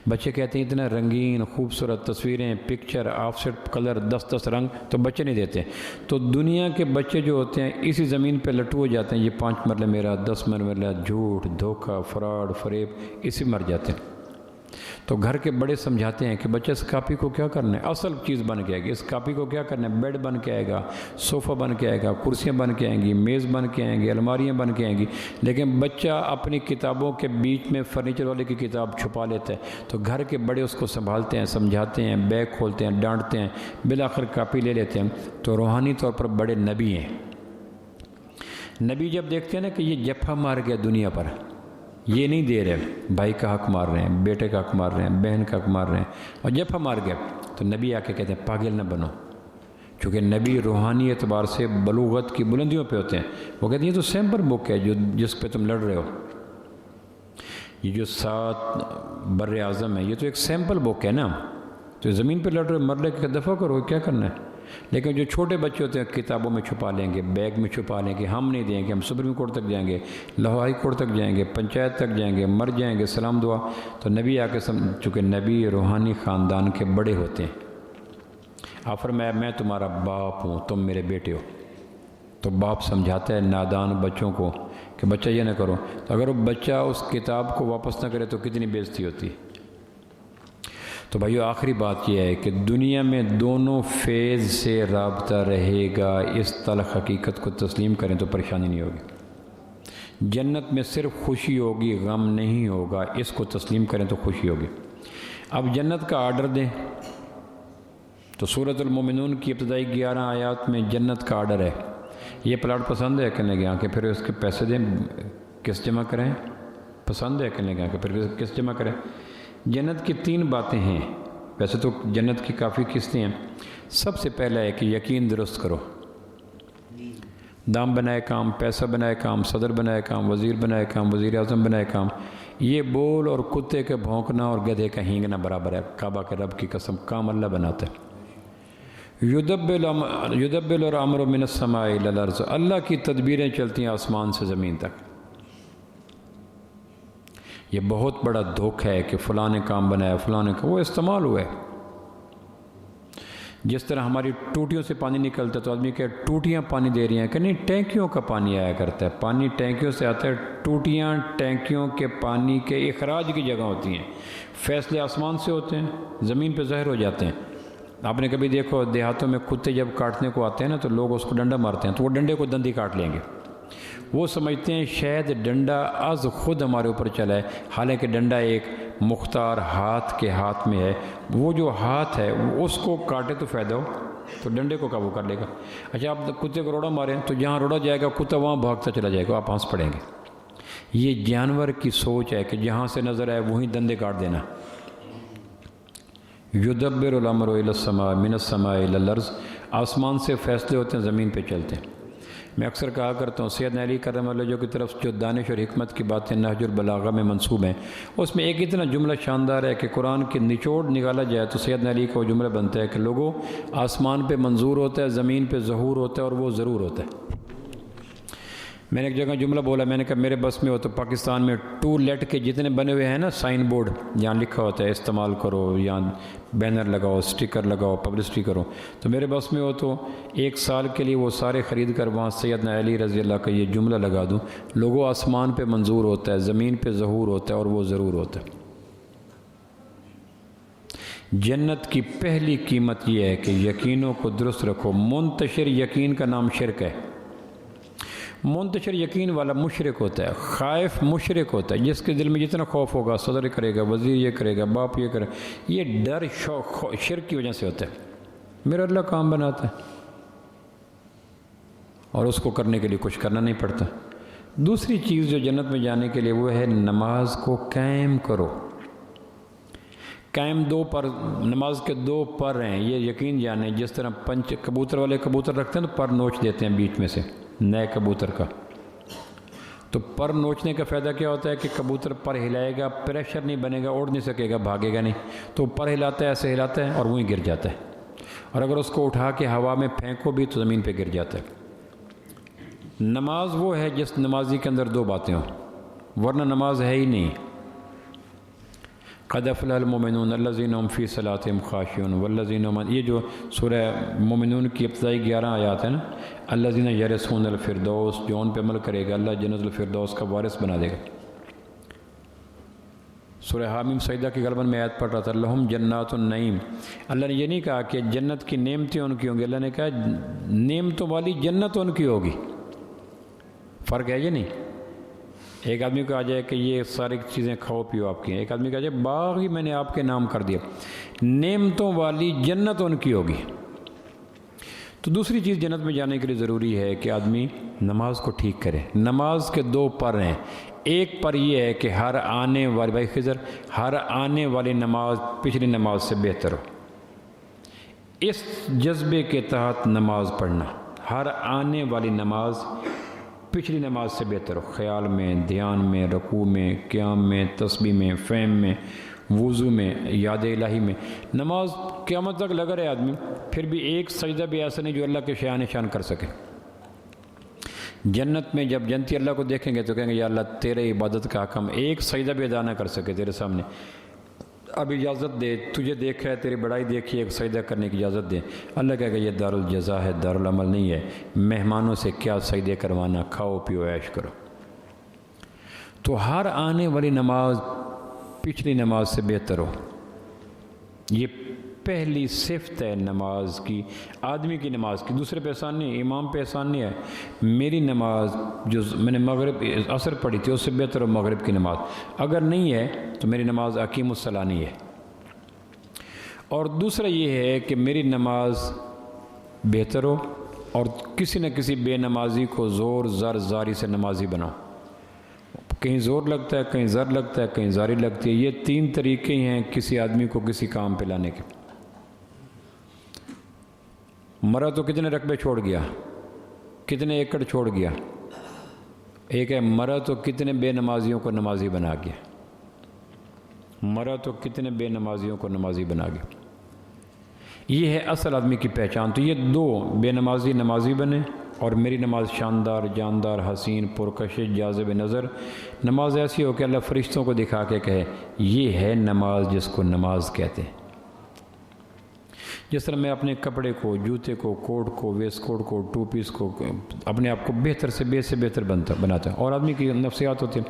بچے کہتے ہیں اتنا رنگین خوبصورت تصویریں، پکچر، آف سیٹ کلر، 10 رنگ، تو بچے نہیں دیتے۔ تو دنیا کے بچے جو ہوتے ہیں اسی زمین پہ لٹو ہو جاتے ہیں، یہ 5 مرلے میرا، 10 مرلے جھوٹ، دھوکہ، فراڈ، فریب، اسی مر جاتے ہیں۔ تو گھر کے بڑے سمجھاتے ہیں کہ بچہ اس کاپی کو کیا کرنا ہے، اصل چیز بن کے آئے گی، اس کاپی کو کیا کرنا ہے، بیڈ بن کے آئے گا، صوفہ بن کے آئے گا، کرسیاں بن کے آئیں گی، میز بن کے آئیں گی، الماریاں بن کے آئیں گی، لیکن بچہ اپنی کتابوں کے بیچ میں فرنیچر والے کی کتاب چھپا لیتا ہے، تو گھر کے بڑے اس کو سنبھالتے ہیں، سمجھاتے ہیں، بیگ کھولتے ہیں، ڈانٹتے ہیں، بالآخر کاپی لے لیتے ہیں۔ تو روحانی طور پر بڑے نبی ہیں۔ نبی جب دیکھتے ہیں نا کہ یہ جفا مار گیا دنیا پر، یہ نہیں دے رہے، بھائی کا حق مار رہے ہیں، بیٹے کا حق مار رہے ہیں، بہن کا حق مار رہے ہیں، اور جفا مار گیا، تو نبی آ کے کہتے ہیں پاگل نہ بنو، چونکہ نبی روحانی اعتبار سے بلوغت کی بلندیوں پہ ہوتے ہیں۔ وہ کہتے ہیں یہ تو سیمپل بک ہے جس پہ تم لڑ رہے ہو، یہ جو 7 بر اعظم ہے یہ تو ایک سیمپل بک ہے نا، تو زمین پہ لڑ رہے ہو، مرلے کا دفع کرو، کیا کرنا ہے؟ لیکن جو چھوٹے بچے ہوتے ہیں کتابوں میں چھپا لیں گے، بیگ میں چھپا لیں گے، ہم نہیں دیں گے، ہم سپریم کورٹ تک جائیں گے، لاہور ہائی کورٹ تک جائیں گے، پنچایت تک جائیں گے، مر جائیں گے، سلام دعا۔ تو نبی آ کے چونکہ نبی روحانی خاندان کے بڑے ہوتے ہیں، آپ فرمایا میں تمہارا باپ ہوں، تم میرے بیٹے ہو۔ تو باپ سمجھاتا ہے نادان بچوں کو کہ بچہ یہ نہ کرو، تو اگر وہ بچہ اس کتاب کو واپس نہ کرے تو کتنی بے عزتی ہوتی ہے۔ تو بھائیو آخری بات یہ ہے کہ دنیا میں دونوں فیض سے رابطہ رہے گا، اس تلخ حقیقت کو تسلیم کریں تو پریشانی نہیں ہوگی۔ جنت میں صرف خوشی ہوگی، غم نہیں ہوگا، اس کو تسلیم کریں تو خوشی ہوگی۔ اب جنت کا آرڈر دیں تو سورۃ المومنون کی ابتدائی 11 آیات میں جنت کا آرڈر ہے، یہ پلاٹ پسند ہے کہنے گیا کہ پھر اس کے پیسے دیں، کس جمع کریں؟ پسند ہے کہنے گیا کہ پھر کس جمع کریں؟ جنت کی 3 باتیں ہیں، ویسے تو جنت کی کافی قسطیں ہیں۔ سب سے پہلا ہے کہ یقین درست کرو، دام بنائے کام، پیسہ بنائے کام، صدر بنائے کام، وزیر بنائے کام، وزیر اعظم بنائے کام، یہ بول اور کتے کے بھونکنا اور گدھے کا ہینگنا برابر ہے۔ کعبہ کے رب کی قسم، کام اللہ بناتا ہے۔ یدبر الامر من السماء الی الارض، اللہ کی تدبیریں چلتی ہیں آسمان سے زمین تک۔ یہ بہت بڑا دھوکہ ہے کہ فلاں نے کام بنایا، فلاں نے وہ استعمال ہوا ہے۔ جس طرح ہماری ٹوٹیوں سے پانی نکلتا ہے تو آدمی کہ ٹوٹیاں پانی دے رہی ہیں کہ نہیں، ٹینکیوں کا پانی آیا کرتا ہے، پانی ٹینکیوں سے آتا ہے، ٹوٹیاں ٹینکیوں کے پانی کے اخراج کی جگہ ہوتی ہیں، فیصلے آسمان سے ہوتے ہیں، زمین پہ ظاہر ہو جاتے ہیں۔ آپ نے کبھی دیکھو دیہاتوں میں کتے جب کاٹنے کو آتے ہیں نا تو لوگ اس کو ڈنڈا مارتے ہیں، تو وہ ڈنڈے کو دندی کاٹ لیں گے، وہ سمجھتے ہیں شاید ڈنڈا از خود ہمارے اوپر چلا ہے، حالانکہ ڈنڈا ایک مختار ہاتھ کے ہاتھ میں ہے، وہ جو ہاتھ ہے اس کو کاٹے تو فائدہ ہو، تو ڈنڈے کو قابو کر لے گا۔ اچھا آپ کتے کو روڑا ماریں تو جہاں روڑا جائے گا کتا وہاں بھاگتا چلا جائے گا، آپ ہنس پڑیں گے۔ یہ جانور کی سوچ ہے کہ جہاں سے نظر آئے وہیں دندے کاٹ دینا۔ یدبر الامر الی السماء من السماء الی الارض، آسمان سے فیصلے ہوتے ہیں، زمین پہ چلتے ہیں۔ میں اکثر کہا کرتا ہوں سیدنا علی کرم اللہ وجہہ کی طرف جو دانش اور حکمت کی باتیں نہج البلاغہ میں منسوب ہیں، اس میں ایک اتنا جملہ شاندار ہے کہ قرآن کی نچوڑ نکالا جائے تو سیدنا علی کا وہ جملہ بنتا ہے کہ لوگوں آسمان پہ منظور ہوتا ہے، زمین پہ ظہور ہوتا ہے، اور وہ ضرور ہوتا ہے۔ میں نے ایک جگہ جملہ بولا، میں نے کہا میرے بس میں ہو تو پاکستان میں ٹو لیٹ کے جتنے بنے ہوئے ہیں نا سائن بورڈ، جہاں لکھا ہوتا ہے استعمال کرو، یا بینر لگاؤ، سٹیکر لگاؤ، پبلسٹی کرو، تو میرے بس میں ہو تو 1 سال کے لیے وہ سارے خرید کر وہاں سیدنا علی رضی اللہ کا یہ جملہ لگا دوں، لوگوں آسمان پہ منظور ہوتا ہے، زمین پہ ظہور ہوتا ہے، اور وہ ضرور ہوتا ہے۔ جنت کی پہلی قیمت یہ ہے کہ یقینوں کو درست رکھو۔ منتشر یقین کا نام شرک ہے۔ منتشر یقین والا مشرک ہوتا ہے، خائف مشرک ہوتا ہے، جس کے دل میں جتنا خوف ہوگا، صدر کرے گا، وزیر یہ کرے گا، باپ یہ کرے گا، یہ ڈر شرک کی وجہ سے ہوتا ہے۔ میرا اللہ کام بناتا ہے اور اس کو کرنے کے لیے کچھ کرنا نہیں پڑتا۔ دوسری چیز جو جنت میں جانے کے لیے وہ ہے نماز کو قائم کرو۔ قائم 2 پر، نماز کے 2 پر ہیں، یہ یقین جانے، جس طرح کبوتر والے کبوتر رکھتے ہیں تو پر نوچ دیتے ہیں بیچ میں سے نئے کبوتر کا، تو پر نوچنے کا فائدہ کیا ہوتا ہے کہ کبوتر پر ہلائے گا، پریشر نہیں بنے گا، اڑ نہیں سکے گا، بھاگے گا نہیں، تو پر ہلاتا ہے، ایسے ہلاتا ہے اور وہیں گر جاتا ہے، اور اگر اس کو اٹھا کے ہوا میں پھینکو بھی تو زمین پہ گر جاتا ہے۔ نماز وہ ہے جس نمازی کے اندر 2 باتیں ہوں، ورنہ نماز ہے ہی نہیں۔ قد افلح المؤمنون الذین هم فی صلاتهم خاشعون والذین هم، یہ جو سورہ مومنون کی ابتدائی 11 آیات ہیں نا، الذین یرثون الفردوس، جو ان پہ عمل کرے گا اللہ جنت الفردوس کا وارث بنا دے گا۔ سورہ حامیم سجدہ کی غالباً میں آیت پڑھ رہا تھا، لہم جنات النعیم، اللہ نے یہ نہیں کہا کہ جنت کی نعمتیں ان کی ہوں گی، اللہ نے کہا نعمتوں والی جنت ان کی ہوگی۔ فرق ہے یہ نہیں، ایک آدمی کو آ جائے کہ یہ ساری چیزیں کھاؤ پیو آپ کی ہیں، ایک آدمی کو آ جائے باغ ہی میں نے آپ کے نام کر دیا، نعمتوں والی جنت ان کی ہوگی۔ تو دوسری چیز جنت میں جانے کے لیے ضروری ہے کہ آدمی نماز کو ٹھیک کرے۔ نماز کے 2 پر ہیں، ایک پر یہ ہے کہ ہر آنے والی، بھائی خضر، ہر آنے والی نماز پچھلی نماز سے بہتر ہو، اس جذبے کے تحت نماز پڑھنا، ہر آنے والی نماز پچھلی نماز سے بہتر ہو، خیال میں، دھیان میں، رکوع میں، قیام میں، تسبیح میں، فہم میں، وضو میں، یاد الہی میں، نماز قیامت تک لگا رہے آدمی، پھر بھی ایک سجدہ بھی ایسا نہیں جو اللہ کے شان شان کر سکے۔ جنت میں جب جنتی اللہ کو دیکھیں گے تو کہیں گے یا اللہ تیرے عبادت کا حق ہم ایک سجدہ بھی ادا نہ کر سکے تیرے سامنے، اب اجازت دے، تجھے دیکھا ہے، تیری بڑائی دیکھی ہے، ایک سجدہ کرنے کی اجازت دے۔ اللہ کہے گا یہ دار الجزا ہے، دار العمل نہیں ہے، مہمانوں سے کیا سجدے کروانا، کھاؤ پیو عیش کرو۔ تو ہر آنے والی نماز پچھلی نماز سے بہتر ہو، یہ پہلی صفت ہے نماز کی، آدمی کی نماز کی، دوسرے پہ احسان نہیں ہے، امام پہ احسان نہیں ہے۔ میری نماز جو میں نے مغرب عصر پڑھی تھی اس سے بہتر ہو مغرب کی نماز، اگر نہیں ہے تو میری نماز اقیم الصلاۃ نہیں ہے۔ اور دوسرا یہ ہے کہ میری نماز بہتر ہو اور کسی نہ کسی بے نمازی کو زور زر زاری سے نمازی بناؤ، کہیں زور لگتا ہے، کہیں زر لگتا ہے، کہیں زاری لگتی ہے۔ یہ تین طریقے ہیں کسی آدمی کو کسی کام پہ لانے کے۔ مرا تو کتنے رقبے چھوڑ گیا، کتنے ایکڑ چھوڑ گیا، ایک ہے مرا تو کتنے بے نمازیوں کو نمازی بنا گیا، مرا تو کتنے بے نمازیوں کو نمازی بنا گیا۔ یہ ہے اصل آدمی کی پہچان۔ تو یہ دو، بے نمازی نمازی بنے اور میری نماز شاندار، جاندار، حسین، پرکشش، جاذب نظر نماز ایسی ہو کہ اللہ فرشتوں کو دکھا کے کہے یہ ہے نماز جس کو نماز کہتے ہیں۔ جس طرح میں اپنے کپڑے کو، جوتے کو، کوٹ کو، ویسٹ کوٹ کو، ٹو پیس کو، اپنے آپ کو بہتر سے بہتر بناتا ہے، اور آدمی کی نفسیات ہوتی ہے۔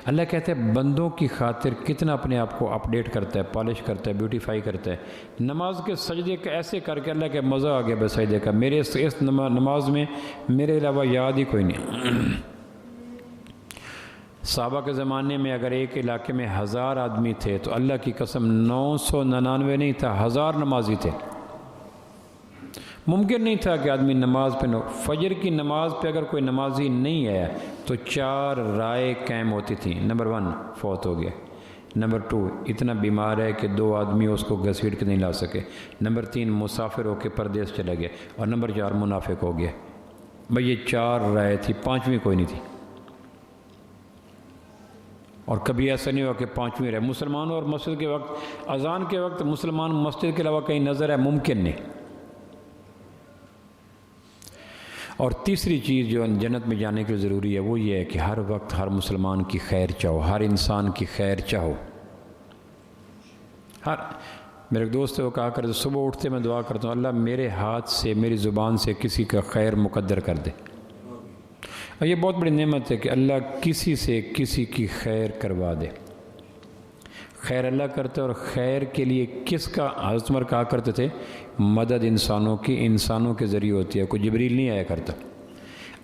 اللہ کہتا ہے بندوں کی خاطر کتنا اپنے آپ کو اپڈیٹ کرتا ہے، پالش کرتا ہے، بیوٹیفائی کرتا ہے۔ نماز کے سجدے کا ایسے کر کے اللہ کے مزہ آ گیا بے سجدے کا، میرے اس نماز میں میرے علاوہ یاد ہی کوئی نہیں۔ صحابہ کے زمانے میں اگر ایک علاقے میں 1000 آدمی تھے تو اللہ کی قسم 999 نہیں تھا، 1000 نمازی تھے۔ ممکن نہیں تھا کہ آدمی نماز پہ نہ، فجر کی نماز پہ اگر کوئی نمازی نہیں ہے تو 4 رائے قائم ہوتی تھیں۔ نمبر 1 فوت ہو گیا، نمبر 2 اتنا بیمار ہے کہ 2 آدمی اس کو گھسیٹ کے نہیں لا سکے، نمبر 3 مسافر ہو کے پردیس چلا گیا، اور نمبر 4 منافق ہو گیا۔ بھئی یہ 4 رائے تھی، 5ویں کوئی نہیں تھی۔ اور کبھی ایسا نہیں ہوا کہ 5ویں رہے۔ مسلمان اور مسجد کے وقت، اذان کے وقت مسلمان مسجد کے علاوہ کہیں نظر ہے، ممکن نہیں۔ اور تیسری چیز جو جنت میں جانے کے لیے ضروری ہے وہ یہ ہے کہ ہر وقت ہر مسلمان کی خیر چاہو، ہر انسان کی خیر چاہو۔ میرے ایک دوست ہے وہ کہا کرتے صبح اٹھتے میں دعا کرتا ہوں اللہ میرے ہاتھ سے، میری زبان سے کسی کا خیر مقدر کر دے۔ اور یہ بہت بڑی نعمت ہے کہ اللہ کسی سے کسی کی خیر کروا دے۔ خیر اللہ کرتے اور خیر کے لیے کس کا، حضرت عمر کہا کرتے تھے مدد انسانوں کی، انسانوں کے ذریعے ہوتی ہے، کوئی جبریل نہیں آیا کرتا۔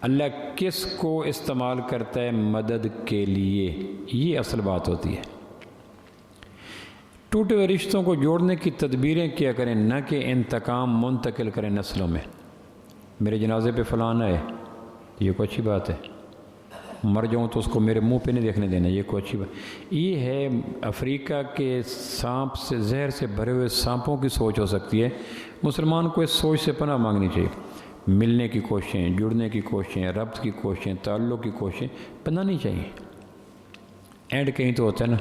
اللہ کس کو استعمال کرتا ہے مدد کے لیے، یہ اصل بات ہوتی ہے۔ ٹوٹے ہوئے رشتوں کو جوڑنے کی تدبیریں کیا کریں، نہ کہ انتقام منتقل کریں نسلوں میں۔ میرے جنازے پہ فلاں ہے، یہ کوئی اچھی بات ہے، مر جاؤں تو اس کو میرے منہ پہ نہیں دیکھنے دینا، یہ کوئی اچھی بات۔ یہ ہے افریقہ کے سانپ سے، زہر سے بھرے ہوئے سانپوں کی سوچ ہو سکتی ہے۔ مسلمان کو اس سوچ سے پناہ مانگنی چاہیے۔ ملنے کی کوششیں، جڑنے کی کوششیں، ربط کی کوششیں، تعلق کی کوششیں پناہ نہیں چاہیے۔ اینڈ کہیں تو ہوتا ہے نا۔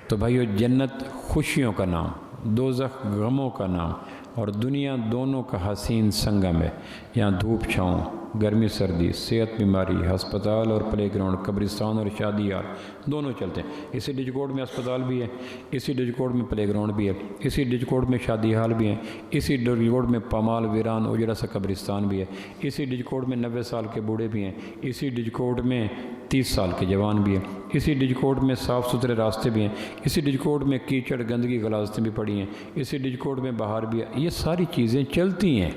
تو بھائیو جنت خوشیوں کا نام، دوزخ غموں کا نام، اور دنیا دونوں کا حسین سنگم ہے۔ یہاں دھوپ چھاؤں، گرمی سردی، صحت بیماری، ہسپتال اور پلے گراؤنڈ، قبرستان اور شادی ہال دونوں چلتے ہیں۔ اسی ڈجکوٹ میں ہسپتال بھی ہے، اسی ڈجکوٹ میں پلے گراؤنڈ بھی ہے، اسی ڈجکوٹ میں شادی ہال بھی ہیں، اسی ڈجکوٹ میں پامال ویران اجڑا سا قبرستان بھی ہے، اسی ڈجکوٹ میں 90 سال کے بوڑھے بھی ہیں، اسی ڈجکوٹ میں 30 سال کے جوان بھی ہیں، اسی ڈجکوٹ میں صاف ستھرے راستے بھی ہیں، اسی ڈجکوٹ میں کیچڑ گندگی غلاظتیں بھی پڑی ہیں، اسی ڈجکوٹ میں بہار بھی ہے۔ یہ ساری چیزیں چلتی ہیں،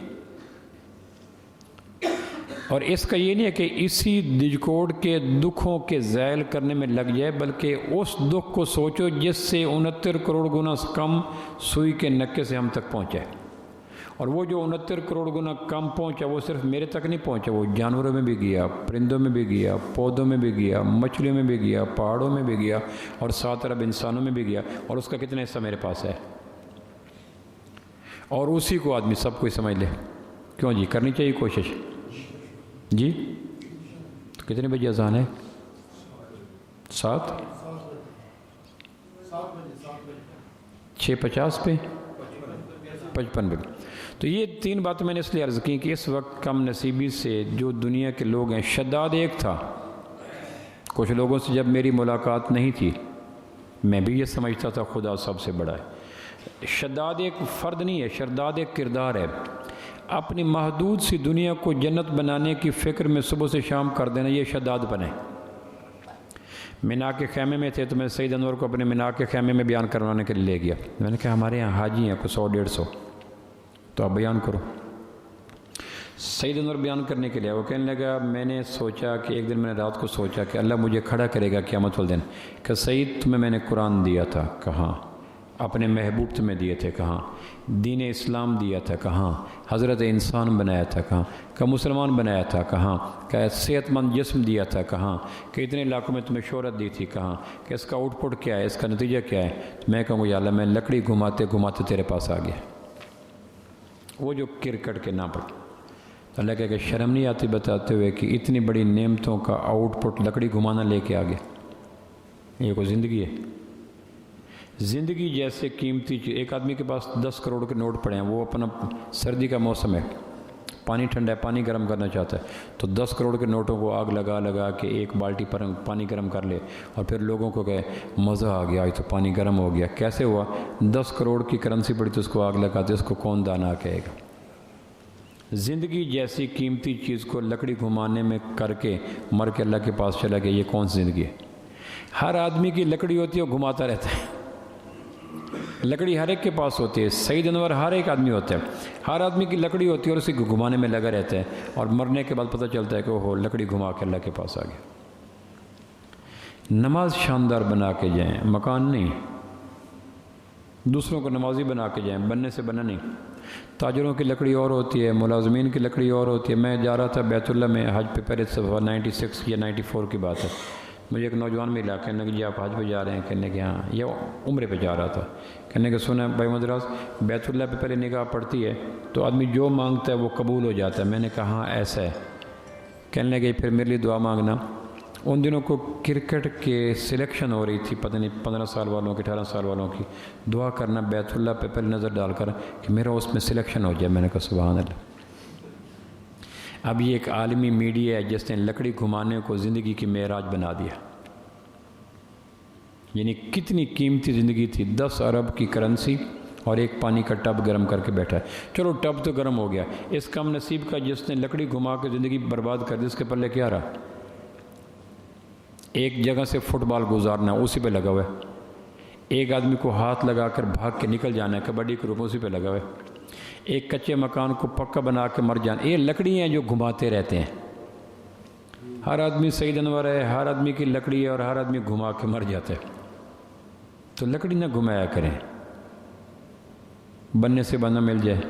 اور اس کا یہ نہیں ہے کہ اسی ڈجکوٹ کے دکھوں کے زائل کرنے میں لگ جائے، بلکہ اس دکھ کو سوچو جس سے 69 کروڑ گنا کم سوئی کے نکے سے ہم تک پہنچا ہے۔ اور وہ جو 69 کروڑ گنا کم پہنچا وہ صرف میرے تک نہیں پہنچا، وہ جانوروں میں بھی گیا، پرندوں میں بھی گیا، پودوں میں بھی گیا، مچھلیوں میں بھی گیا، پہاڑوں میں بھی گیا، اور 7 ارب انسانوں میں بھی گیا، اور اس کا کتنا حصہ میرے پاس ہے۔ اور اسی کو آدمی سب کوئی سمجھ لے۔ کیوں جی، کرنی چاہیے کوشش جی۔ تو کتنے بجے اذان ہے؟ 7 650 پہ 55 پہ. تو یہ 3 باتیں میں نے اس لیے عرض کی کہ اس وقت کم نصیبی سے جو دنیا کے لوگ ہیں، شداد ایک تھا. کچھ لوگوں سے جب میری ملاقات نہیں تھی میں بھی یہ سمجھتا تھا خدا سب سے بڑا ہے. شداد ایک فرد نہیں ہے، شداد ایک کردار ہے. اپنی محدود سی دنیا کو جنت بنانے کی فکر میں صبح سے شام کر دینا، یہ شداد بنے. مینا کے خیمے میں تھے تو میں سید انور کو اپنے مینا کے خیمے میں بیان کروانے کے لیے لے گیا. میں نے کہا ہمارے یہاں حاجی ہیں کوئی 100-150 تو آپ بیان کرو. سید انور بیان کرنے کے لیے وہ کہنے لگا میں نے سوچا کہ ایک دن میں نے رات کو سوچا کہ اللہ مجھے کھڑا کرے گا قیامت والدین کہ سید تمہیں میں نے قرآن دیا تھا، کہاں؟ اپنے محبوب تمہیں دیے تھے، کہاں؟ دین اسلام دیا تھا، کہاں؟ حضرت انسان بنایا تھا، کہاں؟ کہ مسلمان بنایا تھا، کہاں؟ کہ صحت مند جسم دیا تھا، کہاں؟ کہ اتنے علاقوں میں تمہیں شہرت دی تھی، کہاں؟ کہ اس کا آؤٹ پٹ کیا ہے، اس کا نتیجہ کیا ہے؟ میں کہوں یا اللہ میں لکڑی گھماتے گھماتے تیرے پاس آ گیا. وہ جو کرکٹ کے نام پر اللہ کہ شرم نہیں آتی بتاتے ہوئے کہ اتنی بڑی نعمتوں کا آؤٹ پٹ لکڑی گھمانا لے کے آ گیا. یہ کوئی زندگی ہے؟ زندگی جیسے قیمتی چیز. ایک آدمی کے پاس 10 کروڑ کے نوٹ پڑے ہیں، وہ اپنا سردی کا موسم ہے، پانی ٹھنڈا ہے، پانی گرم کرنا چاہتا ہے تو 10 کروڑ کے نوٹوں کو آگ لگا لگا کے ایک بالٹی پر پانی گرم کر لے اور پھر لوگوں کو کہے مزہ آ گیا آج تو پانی گرم ہو گیا. کیسے ہوا؟ 10 کروڑ کی کرنسی پڑی تو اس کو آگ لگاتے، اس کو کون دانا کہے گا؟ زندگی جیسی قیمتی چیز کو لکڑی گھمانے میں کر کے مر کے اللہ کے پاس چلا گیا، یہ کون سی زندگی ہے؟ ہر آدمی کی لکڑی ہوتی ہے، وہ گھماتا رہتا ہے. لکڑی ہر ایک کے پاس ہوتی ہے. سید انور ہر ایک آدمی ہوتا ہے، ہر آدمی کی لکڑی ہوتی ہے اور اسی کو گھمانے میں لگا رہتا ہے اور مرنے کے بعد پتہ چلتا ہے کہ وہ لکڑی گھما کے اللہ کے پاس آ گیا. نماز شاندار بنا کے جائیں، مکان نہیں. دوسروں کو نمازی بنا کے جائیں، بننے سے بنا نہیں. تاجروں کی لکڑی اور ہوتی ہے، ملازمین کی لکڑی اور ہوتی ہے. میں جا رہا تھا بیت اللہ میں حج پہ، پہلے 96 یا 94 کی بات ہے. مجھے ایک نوجوان ملا، کہنے کہ جی آپ حج پہ جا رہے ہیں؟ کہنے کہ ہاں. یہ عمرے پہ جا رہا تھا. کہنے کہ سنا بھائی مدراس بیت اللہ پہ پہلے نگاہ پڑتی ہے تو آدمی جو مانگتا ہے وہ قبول ہو جاتا ہے. میں نے کہا ہاں ایسا ہے. کہنے لگے پھر میرے لیے دعا مانگنا. ان دنوں کو کرکٹ کے سلیکشن ہو رہی تھی، پتہ نہیں 15 سال والوں کی 18 سال والوں کی. دعا کرنا بیت اللہ پہ پہلے نظر ڈال کر کہ میرا اس میں سلیکشن ہو جائے. میں نے کہا سبحان اللہ. اب یہ ایک عالمی میڈیا ہے جس نے لکڑی گھمانے کو زندگی کی معراج بنا دیا. یعنی کتنی قیمتی زندگی تھی، 10 ارب کی کرنسی اور ایک پانی کا ٹب گرم کر کے بیٹھا ہے. چلو ٹب تو گرم ہو گیا، اس کم نصیب کا جس نے لکڑی گھما کے زندگی برباد کر دی، اس کے پلے کیا رہا؟ ایک جگہ سے فٹ بال گزارنا اسی پہ لگا ہوا ہے. ایک آدمی کو ہاتھ لگا کر بھاگ کے نکل جانا ہے، کبڈی کے روپ اسی پہ لگا ہوا ہے. ایک کچے مکان کو پکا بنا کے مر جانا. یہ لکڑی ہیں جو گھماتے رہتے ہیں. ہر آدمی سید انور ہے، ہر آدمی کی لکڑی ہے اور ہر آدمی گھما کے مر جاتا ہے. تو لکڑی نہ گھمایا کریں. بننے سے بنا مل جائے،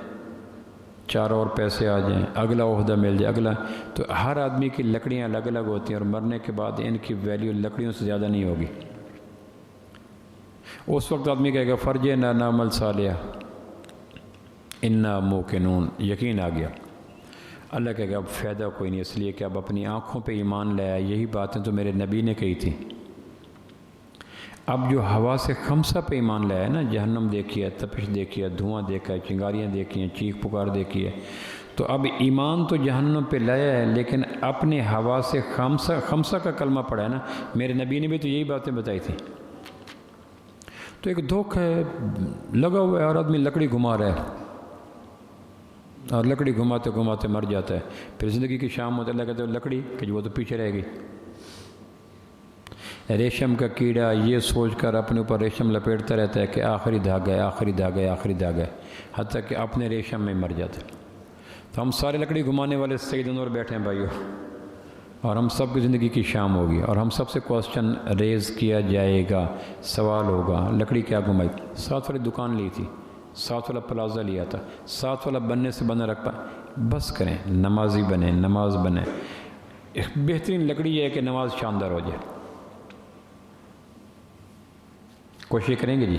4 اور پیسے آ جائیں، اگلا عہدہ مل جائے، اگلا. تو ہر آدمی کی لکڑیاں الگ الگ ہوتی ہیں اور مرنے کے بعد ان کی ویلیو لکڑیوں سے زیادہ نہیں ہوگی. اس وقت آدمی کہے گا فرج نہ نعمل صالحہ انا موقنون، یقین آ گیا. اللہ کہے گا اب فائدہ کوئی نہیں، اس لیے کہ اب اپنی آنکھوں پہ ایمان لایا. یہی باتیں تو میرے نبی نے کہی تھی. اب جو ہوا سے خمسہ پہ ایمان لایا ہے نا، جہنم دیکھی ہے، تپش دیکھی ہے، دھواں دیکھا ہے، چنگاریاں دیکھی ہیں، چیخ پکار دیکھی ہے، تو اب ایمان تو جہنم پہ لایا ہے لیکن اپنے ہوا سے خمسہ کا کلمہ پڑھا ہے نا. میرے نبی نے بھی تو یہی باتیں بتائی تھیں. تو ایک دھوکہ ہے لگا ہوا ہے اور آدمی لکڑی گھما رہا ہے اور لکڑی گھماتے گھماتے مر جاتا ہے. پھر زندگی کی شام ہوتا ہے، اللہ کہتے ہیں لکڑی کہ وہ تو پیچھے رہ گئی. ریشم کا کیڑا یہ سوچ کر اپنے اوپر ریشم لپیٹتا رہتا ہے کہ آخری دھاگا ہے، آخری دھاگا ہے، آخری دھاگا ہے، حتیٰ کہ اپنے ریشم میں مر جاتا ہے. تو ہم سارے لکڑی گھمانے والے سید انور بیٹھے ہیں بھائیو، اور ہم سب کی زندگی کی شام ہوگی اور ہم سب سے کوسچن ریز کیا جائے گا. سوال ہوگا لکڑی کیا گھمائی؟ 7 والی دکان لی تھی، 7 والا پلازہ لیا تھا، 7 والا بننے سے بنا رکھا. بس کریں، نمازی بنیں، نماز بنیں. ایک بہترین لکڑی ہے کہ نماز شاندار ہو جائے. کوشش کریں گے جی.